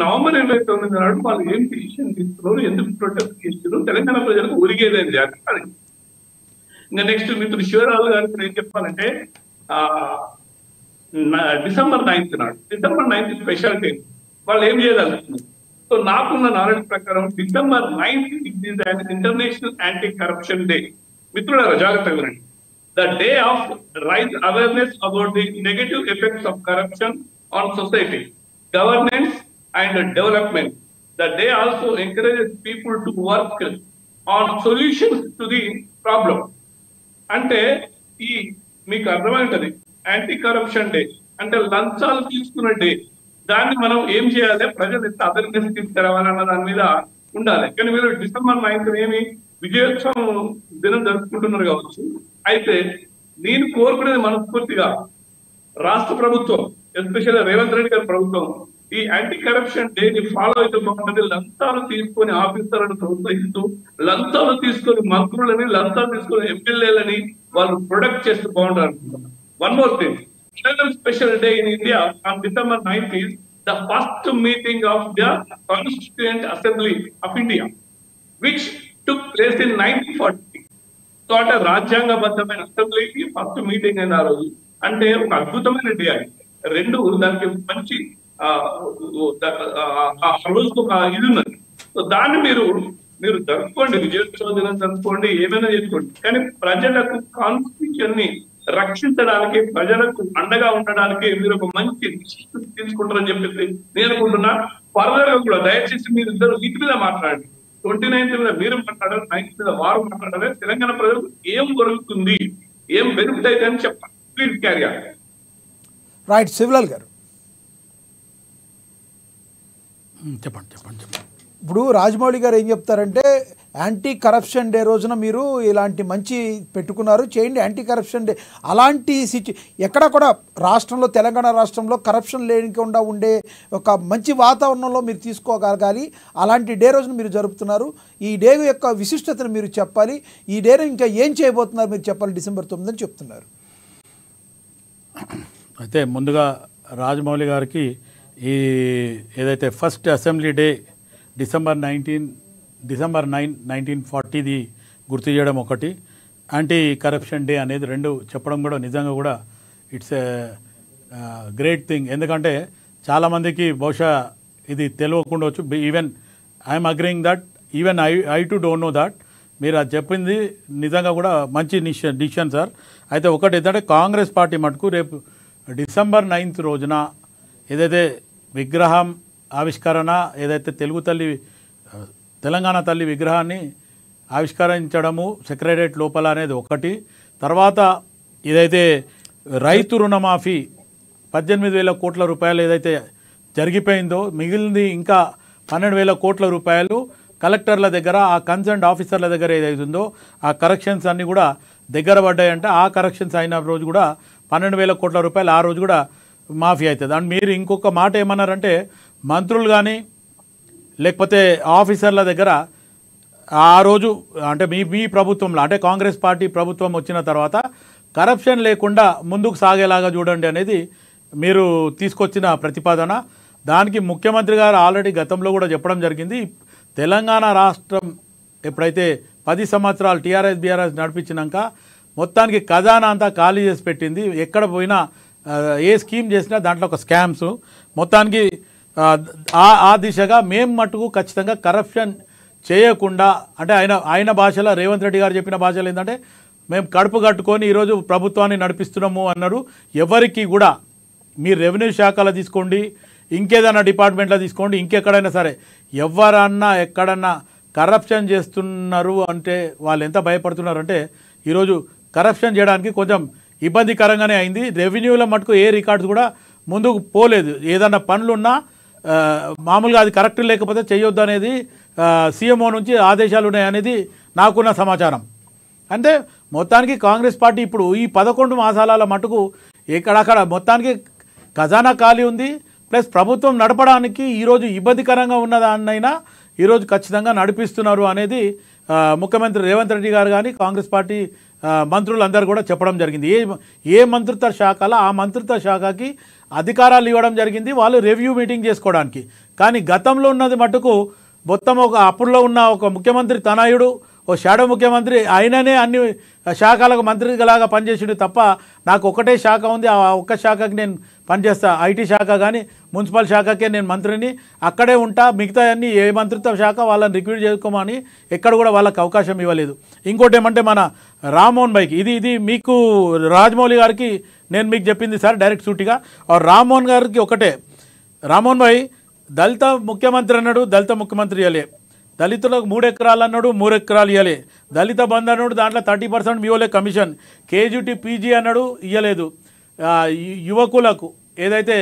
నవంబర్ 29 నాడు వాళ్ళు ఏం డిసిషన్ తీసుకున్నారు, ఎందుకు ప్రొటెస్ట్ చేస్తున్నారు, తెలంగాణ ప్రజలకు ఒరిగేదేంటి అది. ఇంకా నెక్స్ట్ మిత్రుడు శివరాజు గారికి ఏం చెప్పాలంటే డిసెంబర్ 9 నాడు డిసెంబర్ 9 స్పెషల్ డే వాళ్ళు ఏం చేయగలుగుతున్నారు. సో నాకున్న నాలెడ్జ్ ప్రకారం December 9 it is an international anti corruption day. మిత్రులారా జాగ్రత్తగా వినండి. The day of raise awareness about the negative effects of corruption on society, governance and development. The day also encourages people to work on solutions to the problem. అంటే ఈ మీకు అర్థమైంటది anti corruption day అంటే లంచాలు తీసుకున్న day. దాన్ని మనం ఏం చేయాలి, ప్రజలు ఎంత అవేర్నెస్ తీసుకురావాలన్న దాని మీద ఉండాలి. కానీ మీరు డిసెంబర్ 9 ఏమి విజయోత్సవం దినం జరుపుకుంటున్నారు కావచ్చు. అయితే నేను కోరుకునేది మనస్ఫూర్తిగా రాష్ట్ర ప్రభుత్వం ఎస్పెషల్లీ రేవంత్ రెడ్డి గారి ప్రభుత్వం ఈ యాంటీ కరప్షన్ డే ని ఫాలో అయితే బాగుంటుంది. లంచాలు తీసుకొని ఆఫీసర్లను ప్రోత్సహిస్తూ లంచాలు తీసుకొని మంత్రులని లంచాలు తీసుకొని ఎమ్మెల్యేలని వాళ్ళు ప్రొడక్ట్ చేస్తూ బాగుంటారు అనుకుంటున్నాను. One more thing, special day in India on December 9 is the first meeting of the Constituent Assembly of India, which took place in 1940. So అంటే రాజ్యాంగబద్ధమైన అసెంబ్లీకి ఫస్ట్ మీటింగ్ అయిన ఆ రోజు అంటే ఒక అద్భుతమైన డే అది. రెండు దానికి మంచి రోజుకు ఒక ఇది ఉన్నది. సో దాన్ని మీరు జరుపుకోండి, విజయోత్సవ దినం జరుపుకోండి, ఏమైనా చేసుకోండి. కానీ ప్రజలకు కాన్స్టిట్యూషన్ ని రక్షించడానికి ప్రజలకు అండగా ఉండడానికి మీరు ఒక మంచి డిసిషన్ తీసుకుంటారని చెప్పేసి నేను అనుకుంటున్నా. ఫర్దర్ గా కూడా దయచేసి మీరు ఇద్దరు వీటి మీద మాట్లాడండి. 29 మీద మీరు మాట్లాడారు, 9 మీద వారు మాట్లాడారు. తెలంగాణ ప్రజలకు ఏం దొరుకుతుంది, ఏం బెనిఫిట్ అయితే అని చెప్పండి. Please carry on. Right Shivlal గారు చెప్పండి. ఇప్పుడు రాజమౌళి గారు ఏం చెప్తారంటే యాంటీ కరప్షన్ డే రోజున మీరు ఇలాంటి మంచి పెట్టుకున్నారు, చేయండి యాంటీ కరప్షన్ డే. అలాంటి ఎక్కడ కూడా రాష్ట్రంలో తెలంగాణ రాష్ట్రంలో కరప్షన్ లేకుండా ఉండే ఒక మంచి వాతావరణంలో మీరు తీసుకోగలగాలి. అలాంటి డే రోజున మీరు జరుపుతున్నారు. ఈ డే యొక్క విశిష్టతను మీరు చెప్పాలి. ఈ డేను ఇంకా ఏం చేయబోతున్నారు మీరు చెప్పాలి డిసెంబర్ 9 అని చెప్తున్నారు. అయితే ముందుగా రాజమౌళి గారికి ఈ ఏదైతే ఫస్ట్ అసెంబ్లీ డే డిసెంబర్ 9 1940ది గుర్తు చేయడం ఒకటి, యాంటీ కరప్షన్ డే అనేది రెండు చెప్పడం కూడా నిజంగా కూడా ఇట్స్ ఏ గ్రేట్ థింగ్. ఎందుకంటే చాలామందికి బహుశా ఇది తెలియకుండవచ్చు. Even I'm agreeing that even I too don't know that. మీరు అది చెప్పింది నిజంగా కూడా మంచి డిసిషన్ సార్. అయితే ఒకటి ఏంటంటే కాంగ్రెస్ పార్టీ మటుకు రేపు డిసెంబర్ 9 రోజున ఏదైతే విగ్రహం ఆవిష్కరణ ఏదైతే తెలంగాణ తల్లి విగ్రహాన్ని ఆవిష్కరించడము సెక్రటరియట్ లోపల అనేది ఒకటి. తర్వాత ఏదైతే రైతు రుణమాఫీ 18,000 కోట్ల రూపాయలు ఏదైతే జరిగిపోయిందో మిగిలింది ఇంకా 12,000 కోట్ల రూపాయలు కలెక్టర్ల దగ్గర ఆ కన్సర్న్ ఆఫీసర్ల దగ్గర ఏదైతుందో ఆ కరెక్షన్స్ అన్నీ కూడా దగ్గర పడ్డాయంటే ఆ కరెక్షన్స్ అయిన రోజు కూడా 12,000 కోట్ల రూపాయలు ఆ రోజు కూడా మాఫీ అవుతుంది. అండ్ మీరు ఇంకొక మాట ఏమన్నారంటే మంత్రులు కానీ లేకపోతే ఆఫీసర్ల దగ్గర ఆ రోజు అంటే మీ ప్రభుత్వంలో అంటే కాంగ్రెస్ పార్టీ ప్రభుత్వం వచ్చిన తర్వాత కరప్షన్ లేకుండా ముందుకు సాగేలాగా చూడండి అనేది మీరు తీసుకొచ్చిన ప్రతిపాదన. దానికి ముఖ్యమంత్రి గారు ఆల్రెడీ గతంలో కూడా చెప్పడం జరిగింది. తెలంగాణ రాష్ట్రం ఎప్పుడైతే 10 సంవత్సరాలు టీఆర్ఎస్ బీఆర్ఎస్ నడిపించినాక మొత్తానికి ఖజానా అంతా ఖాళీ చేసి పెట్టింది. ఎక్కడ పోయినా ఏ స్కీమ్ చేసినా దాంట్లో ఒక స్కామ్స్. మొత్తానికి ఆ దిశగా మేము మటుకు ఖచ్చితంగా కరప్షన్ చేయకుండా అంటే ఆయన భాషలో రేవంత్ రెడ్డి గారు చెప్పిన భాషలో ఏంటంటే మేము కడుపు కట్టుకొని ఈరోజు ప్రభుత్వాన్ని నడిపిస్తున్నాము అన్నారు. ఎవరికి కూడా మీరు రెవెన్యూ శాఖలో తీసుకోండి, ఇంకేదైనా డిపార్ట్మెంట్లో తీసుకోండి, ఇంకెక్కడైనా సరే ఎవరన్నా ఎక్కడన్నా కరప్షన్ చేస్తున్నారు అంటే వాళ్ళు ఎంత భయపడుతున్నారు అంటే ఈరోజు కరప్షన్ చేయడానికి కొంచెం ఇబ్బందికరంగానే అయింది. రెవెన్యూల మటుకు ఏ రికార్డ్స్ కూడా ముందుకు పోలేదు. ఏదన్నా పనులున్నా మామూలుగా అది కరెక్ట్ లేకపోతే చేయొద్దు అనేది సీఎంఓ నుంచి ఆదేశాలు ఉన్నాయనేది నాకున్న సమాచారం. అంటే మొత్తానికి కాంగ్రెస్ పార్టీ ఇప్పుడు ఈ 11 మాసాల మటుకు ఎక్కడక్కడ మొత్తానికి ఖజానా ఖాళీ ఉంది. ప్లస్ ప్రభుత్వం నడపడానికి ఈరోజు ఇబ్బందికరంగా ఉన్నదాన్నైనా ఈరోజు ఖచ్చితంగా నడిపిస్తున్నారు అనేది ముఖ్యమంత్రి రేవంత్ రెడ్డి గారు కానీ కాంగ్రెస్ పార్టీ మంత్రులందరూ కూడా చెప్పడం జరిగింది. ఏ మంత్రిత్వ శాఖలో ఆ మంత్రిత్వ శాఖకి అధికారాలు ఇవ్వడం జరిగింది వాళ్ళు రివ్యూ మీటింగ్ చేసుకోవడానికి. కానీ గతంలో ఉన్నది మటుకు మొత్తం ఒక అప్పుడులో ఉన్న ఒక ముఖ్యమంత్రి తనయుడు ఓ షాడో ముఖ్యమంత్రి ఆయననే అన్ని శాఖలకు మంత్రిలాగా పనిచేసాడు తప్ప నాకు ఒకటే శాఖ ఉంది, ఆ ఒక్క శాఖకి నేను పనిచేస్తా, ఐటీ శాఖ కానీ మున్సిపల్ శాఖకే నేను మంత్రిని అక్కడే ఉంటా, మిగతా అన్ని ఏ మంత్రిత్వ శాఖ వాళ్ళని రిక్రూట్ చేసుకోమని ఎక్కడ కూడా వాళ్ళకి అవకాశం ఇవ్వలేదు. ఇంకోటి ఏమంటే మన రామ్మోహన్ భాయ్కి ఇది మీకు రాజమౌళి గారికి నేను మీకు చెప్పింది సార్ డైరెక్ట్ సూటిగా. రామ్మోహన్ గారికి ఒకటే, రామ్మోహన్ భాయ్ దళిత ముఖ్యమంత్రి అన్నాడు, దళిత ముఖ్యమంత్రి ఇవ్వలే. దళితులకు 3 ఎకరాలు అన్నాడు, 3 ఎకరాలు ఇవ్వలే. దళిత బంధు అన్నాడు, దాంట్లో 30% ఇవ్వలే కమిషన్. కేజీటీ పీజీ అన్నాడు, ఇవ్వలేదు. యువకులకు ఏదైతే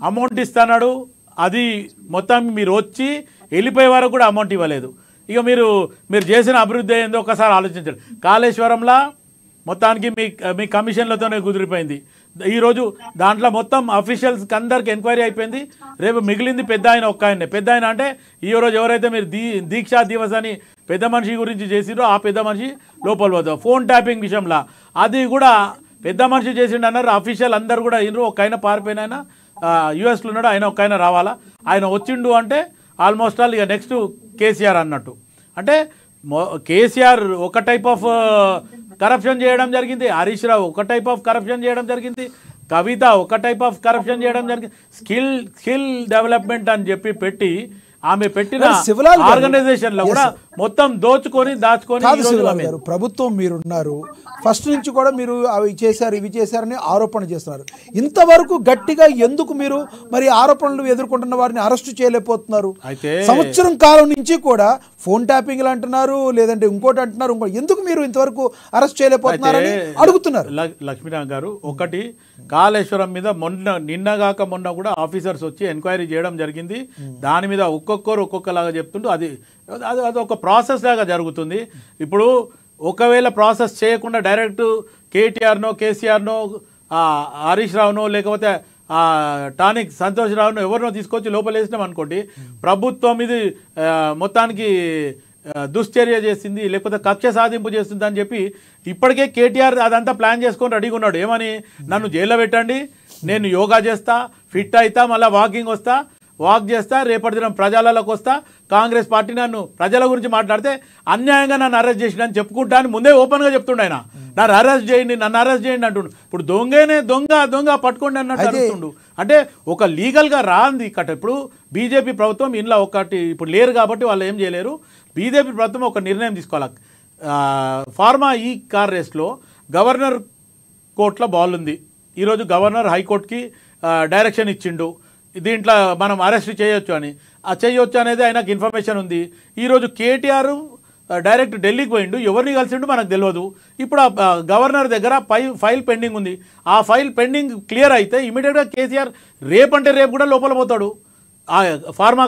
అమౌంట్ ఇస్తున్నాడు అది మొత్తం మీరు వచ్చి వెళ్ళిపోయే వరకు కూడా అమౌంట్ ఇవ్వలేదు. ఇక మీరు చేసిన అభివృద్ధి ఏందో ఒకసారి ఆలోచించండి. కాళేశ్వరంలో మొత్తానికి మీ కమిషన్లతోనే కుదిరిపోయింది. ఈరోజు దాంట్లో మొత్తం అఫీషియల్స్కి అందరికి ఎంక్వైరీ అయిపోయింది. రేపు మిగిలింది పెద్ద ఆయన ఒక్క ఆయనే. పెద్ద ఆయన అంటే ఈరోజు ఎవరైతే మీరు దీక్షా దివస్ అని పెద్ద మనిషి గురించి చేసిరో ఆ పెద్ద మనిషి లోపల పోతాం. ఫోన్ ట్యాపింగ్ విషయంలో అది కూడా పెద్ద మనిషి చేసిండు అన్నారు. అఫీషియల్ అందరు కూడా ఇన్రు. ఒక ఆయన పారిపోయిన ఆయన యూఎస్లో ఉన్నాడు, ఆయన ఒక ఆయన రావాలా. ఆయన వచ్చిండు అంటే ఆల్మోస్ట్ ఆల్ ఇక నెక్స్ట్ కేసీఆర్ అన్నట్టు. అంటే కేసీఆర్ ఒక టైప్ ఆఫ్ కరప్షన్ చేయడం జరిగింది, హరీష్ రావు ఒక టైప్ ఆఫ్ కరప్షన్ చేయడం జరిగింది, కవిత ఒక టైప్ ఆఫ్ కరప్షన్ చేయడం జరిగింది. స్కిల్ డెవలప్మెంట్ అని చెప్పి పెట్టి ఆమె పెట్టిన ఆర్గనైజేషన్ లో కూడా మొత్తం దాచుకొని ప్రభుత్వం మీరున్నారు ఫస్ట్ నుంచి కూడా మీరు అవి చేశారు ఇవి చేశారని ఆరోపణ చేస్తున్నారు. ఇంతవరకు గట్టిగా ఎందుకు మీరు మరి ఆరోపణలు ఎదుర్కొంటున్న వారిని అరెస్ట్ చేయలేకపోతున్నారు? అయితే సంవత్సరం కాలం నుంచి కూడా ఫోన్ ట్యాపింగ్లు అంటున్నారు, లేదంటే ఇంకోటి అంటున్నారు, ఎందుకు మీరు ఇంతవరకు అరెస్ట్ చేయలేకపోతున్నారని అడుగుతున్నారు. లక్ష్మీనారాయణ గారు, ఒకటి కాళేశ్వరం మీద నిన్నగాక మొన్న కూడా ఆఫీసర్స్ వచ్చి ఎంక్వైరీ చేయడం జరిగింది. దాని మీద ఒక్కొక్కరు ఒక్కొక్కలాగా చెప్తుంటూ అది ఒక ప్రాసెస్ లాగా జరుగుతుంది. ఇప్పుడు ఒకవేళ ప్రాసెస్ చేయకుండా డైరెక్ట్ కేటీఆర్నో కేసీఆర్నో హరీష్ రావునో లేకపోతే టానిక్ సంతోష్ రావునో ఎవరినో తీసుకొచ్చి లోపల వేసినాం అనుకోండి, ప్రభుత్వం ఇది మొత్తానికి దుశ్చర్య చేసింది లేకపోతే కక్ష సాధింపు చేస్తుంది అని చెప్పి ఇప్పటికే కేటీఆర్ అదంతా ప్లాన్ చేసుకొని రెడీగా ఉన్నాడు. ఏమని, నన్ను జైల్లో పెట్టండి, నేను యోగా చేస్తా, ఫిట్ అవుతా, మళ్ళీ వాక్ చేస్తా, రేపటి దినం ప్రజలలోకి వస్తా, కాంగ్రెస్ పార్టీ నన్ను ప్రజల గురించి మాట్లాడితే అన్యాయంగా నన్ను అరెస్ట్ చేసిన అని చెప్పుకుంటా అని ముందే ఓపెన్గా చెప్తుండే. ఆయన నన్ను అరెస్ట్ చేయండి అంటుండు. ఇప్పుడు దొంగ పట్టుకోండి అన్నట్టు అడుగుతుండు. అంటే ఒక లీగల్గా రాంది ఇక్కడ. ఇప్పుడు బీజేపీ ప్రభుత్వం ఇంట్లో ఒకటి ఇప్పుడు లేరు కాబట్టి వాళ్ళు ఏం చేయలేరు. బీజేపీ ప్రభుత్వం ఒక నిర్ణయం తీసుకోవాలి. ఫార్మా ఈ కార్ రేస్లో గవర్నర్ కోర్టులో బాల్ ఉంది. ఈరోజు గవర్నర్ హైకోర్టుకి డైరెక్షన్ ఇచ్చిండు, దీంట్లో మనం అరెస్ట్ చేయొచ్చు అని. చేయొచ్చు అనేది ఆయనకు ఇన్ఫర్మేషన్ ఉంది. ఈరోజు కేటీఆర్ డైరెక్ట్ ఢిల్లీకి పోయిండు, ఎవరిని కలిసిండు మనకు తెలియదు. ఇప్పుడు గవర్నర్ దగ్గర ఫైల్ పెండింగ్ ఉంది. ఆ ఫైల్ పెండింగ్ క్లియర్ అయితే ఇమీడియట్గా కేసీఆర్ రేపు కూడా లోపల పోతాడు. ఫార్మా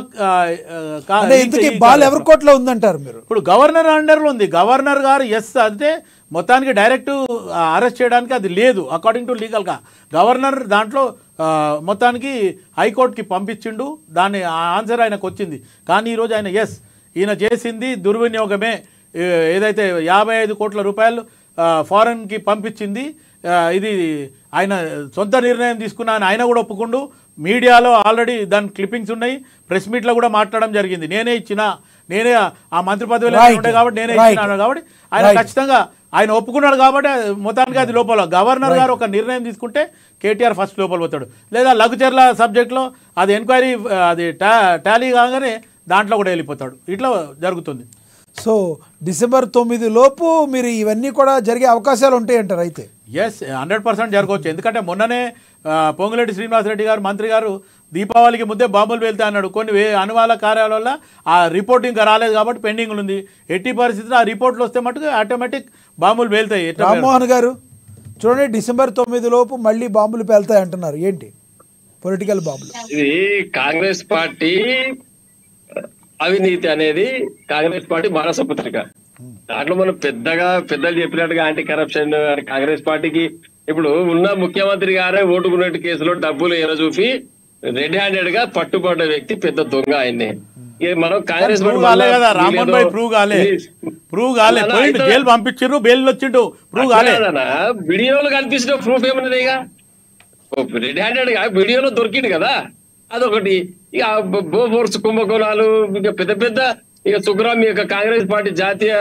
బాల్ ఎవరి కోర్టులో ఉందంటారు మీరు? ఇప్పుడు గవర్నర్ అండర్లో ఉంది. గవర్నర్ గారు ఎస్ అంటే మొత్తానికి డైరెక్ట్ అరెస్ట్ చేయడానికి అది లేదు అకార్డింగ్ టు లీగల్గా. గవర్నర్ దాంట్లో మొత్తానికి హైకోర్టుకి పంపించిండు, దాని ఆన్సర్ ఆయనకు వచ్చింది. కానీ ఈరోజు ఆయన ఎస్ ఈయన చేసింది దుర్వినియోగమే, ఏదైతే 55 కోట్ల రూపాయలు ఫారెన్కి పంపించింది ఇది ఆయన సొంత నిర్ణయం తీసుకున్నా ఆయన కూడా ఒప్పుకుండు. మీడియాలో ఆల్రెడీ దాని క్లిప్పింగ్స్ ఉన్నాయి, ప్రెస్ మీట్లో కూడా మాట్లాడడం జరిగింది. నేనే ఆ మంత్రి పదవిలో ఉండే కాబట్టి నేనే ఇచ్చినాను కాబట్టి ఆయన ఖచ్చితంగా ఆయన ఒప్పుకున్నాడు కాబట్టి మొత్తానికి అది లోపల. గవర్నర్ గారు ఒక నిర్ణయం తీసుకుంటే కేటీఆర్ ఫస్ట్ లోపల పోతాడు, లేదా లఘుచర్ల సబ్జెక్ట్లో అది ఎంక్వైరీ అది టాలీ కాగానే దాంట్లో కూడా వెళ్ళిపోతాడు. ఇట్లా జరుగుతుంది. సో డిసెంబర్ 9 లోపు మీరు ఇవన్నీ కూడా జరిగే అవకాశాలు ఉంటాయంటారు? అయితే ఎస్ 100% జరగవచ్చు. ఎందుకంటే మొన్ననే పొంగులేటి శ్రీనివాసరెడ్డి గారు మంత్రి గారు దీపావళికి ముందే బాంబులు వెళ్తాయి అన్నాడు. కొన్ని అనువాల కార్యాల వల్ల ఆ రిపోర్ట్ ఇంకా రాలేదు కాబట్టి పెండింగ్లు ఉంది. ఎట్టి పరిస్థితుల్లో ఆ రిపోర్ట్లు వస్తే మటుకు ఆటోమేటిక్ బాంబులు వెళ్తాయి. రామ్మోహన్ గారు చూడండి, డిసెంబర్ 9 లోపు మళ్ళీ బాంబులు పేలుతాయి అంటున్నారు. ఏంటి పొలిటికల్ బాంబులు? ఇది కాంగ్రెస్ పార్టీ అవినీతి అనేది కాంగ్రెస్ పార్టీ మానసపత్రిక. దాంట్లో మనం పెద్దలు చెప్పినట్టుగా యాంటీ కరప్షన్ కాంగ్రెస్ పార్టీకి ఇప్పుడు ఉన్న ముఖ్యమంత్రి గారే ఓటుకున్నట్టు కేసులో డబ్బులు ఎరచూపి రెడ్ హ్యాండెడ్ గా పట్టుబడ్డ వ్యక్తి పెద్ద దొంగ ఆయన్ని. మనం కాంగ్రెస్ జైలు పంపించారు, బెయిల్ వచ్చిండు, ప్రూవ్ కాలేదు. వీడియోలో కనిపించిన ప్రూఫ్ ఏమన్నదిగా రెడ్ హ్యాండెడ్ గా వీడియోలో దొరికింది కదా, అదొకటి. ఇక బోఫోర్స్ కుంభకోణాలు, ఇక పెద్ద ఇక సుగ్రామ్ యొక్క కాంగ్రెస్ పార్టీ జాతీయ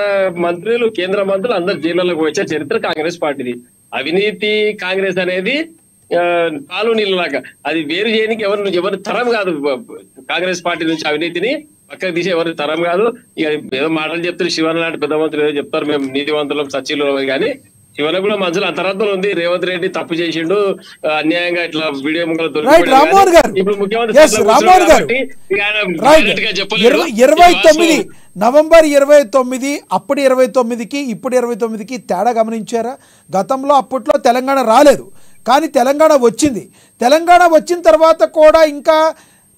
మంత్రులు, కేంద్ర మంత్రులు అందరు జైళ్ళలోకి వచ్చే చరిత్ర కాంగ్రెస్ పార్టీది. అవినీతి కాంగ్రెస్ అనేది పాలు నీళ్ళలాగా, అది వేరు చేయడానికి ఎవరి తరం కాదు. కాంగ్రెస్ పార్టీ నుంచి అవినీతిని పక్కకు తీసి ఎవరి తరం కాదు. ఇక ఏదో మాటలు చెప్తారు, శివన్ లాంటి పెద్ద మంత్రులు ఏదో చెప్తారు మేము నీతివంతులం సచివులు, కానీ శివన కూడా మధ్యలో అంతరాత్మలు ఉంది. రేవంత్ రెడ్డి తప్పు చేసిండు, అన్యాయంగా ఇట్లా వీడియో ఇప్పుడు ముఖ్యమంత్రి నవంబర్ 29 అప్పుడు 29కి ఇప్పుడు 29కి తేడా గమనించారా? గతంలో అప్పట్లో తెలంగాణ రాలేదు, కానీ తెలంగాణ వచ్చింది. తెలంగాణ వచ్చిన తర్వాత కూడా ఇంకా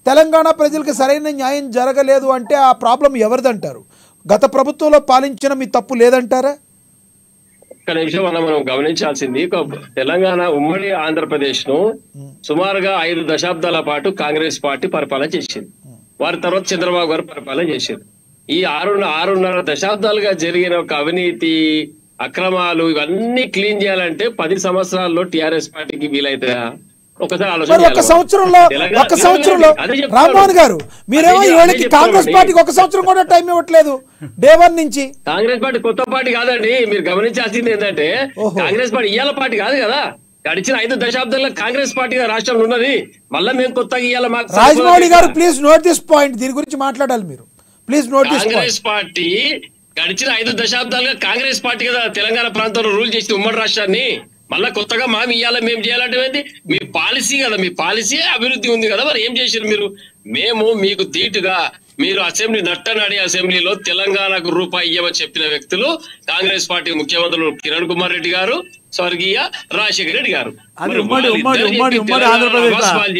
తెలంగాణ ప్రజలకు సరైన న్యాయం జరగలేదు అంటే ఆ ప్రాబ్లం ఎవరిదంటారు? గత ప్రభుత్వంలో పాలించిన మీ తప్పు లేదంటారా? ఒక్క నిమిషం మనం గమనించాల్సింది, తెలంగాణ ఉమ్మడి ఆంధ్రప్రదేశ్ ను సుమారుగా 5 దశాబ్దాల పాటు కాంగ్రెస్ పార్టీ పరిపాలన చేసింది. వారి తర్వాత చంద్రబాబు గారు పరిపాలన చేశారు. ఈ 6.5 దశాబ్దాలుగా జరిగిన ఒక అవినీతి అక్రమాలు ఇవన్నీ క్లీన్ చేయాలంటే 10 సంవత్సరాల్లో టిఆర్ఎస్ పార్టీకి వీలైతుందా? ఒకసారి ఆలోచన. ఒక సంవత్సరంలో రామ్మోహన్ గారు మీరేమో కాంగ్రెస్ పార్టీకి 1 సంవత్సరం కూడా టైం ఇవ్వట్లేదు డే 1 నుంచి. కాంగ్రెస్ పార్టీ కొత్త పార్టీ కాదండి. మీరు గమనించాల్సింది ఏంటంటే కాంగ్రెస్ పార్టీ ఇవాళ పార్టీ కాదు కదా. గడిచిన 5 దశాబ్దాల్లో కాంగ్రెస్ పార్టీ రాష్ట్రంలో ఉన్నది. మళ్ళీ మేము కొత్తగా ఇవాళ రాజమౌళి గారు ప్లీజ్ నోట్ దిస్ పాయింట్, దీని గురించి మాట్లాడాలి మీరు. Please note this point. Congress party గడిచిన 5 దశాబ్దాలుగా కాంగ్రెస్ పార్టీ కదా తెలంగాణ ప్రాంతంలో రూల్ చేసి ఉమ్మడి రాష్ట్రాన్ని. మళ్ళా కొత్తగా ఇయ్యాల మేము చేయాలంటే ఏంటి? మీ పాలసీ కదా, మీ పాలసీ అభివృద్ధి ఉంది కదా, మరి ఏం చేశారు మీరు? మేము మీకు ధీటుగా మీరు అసెంబ్లీ నట్టనాడి అసెంబ్లీలో తెలంగాణకు రూపాయి ఇవ్వమని చెప్పిన వ్యక్తులు కాంగ్రెస్ పార్టీ ముఖ్యమంత్రులు కిరణ్ కుమార్ రెడ్డి గారు, స్వర్గీయ రాజశేఖర రెడ్డి గారు.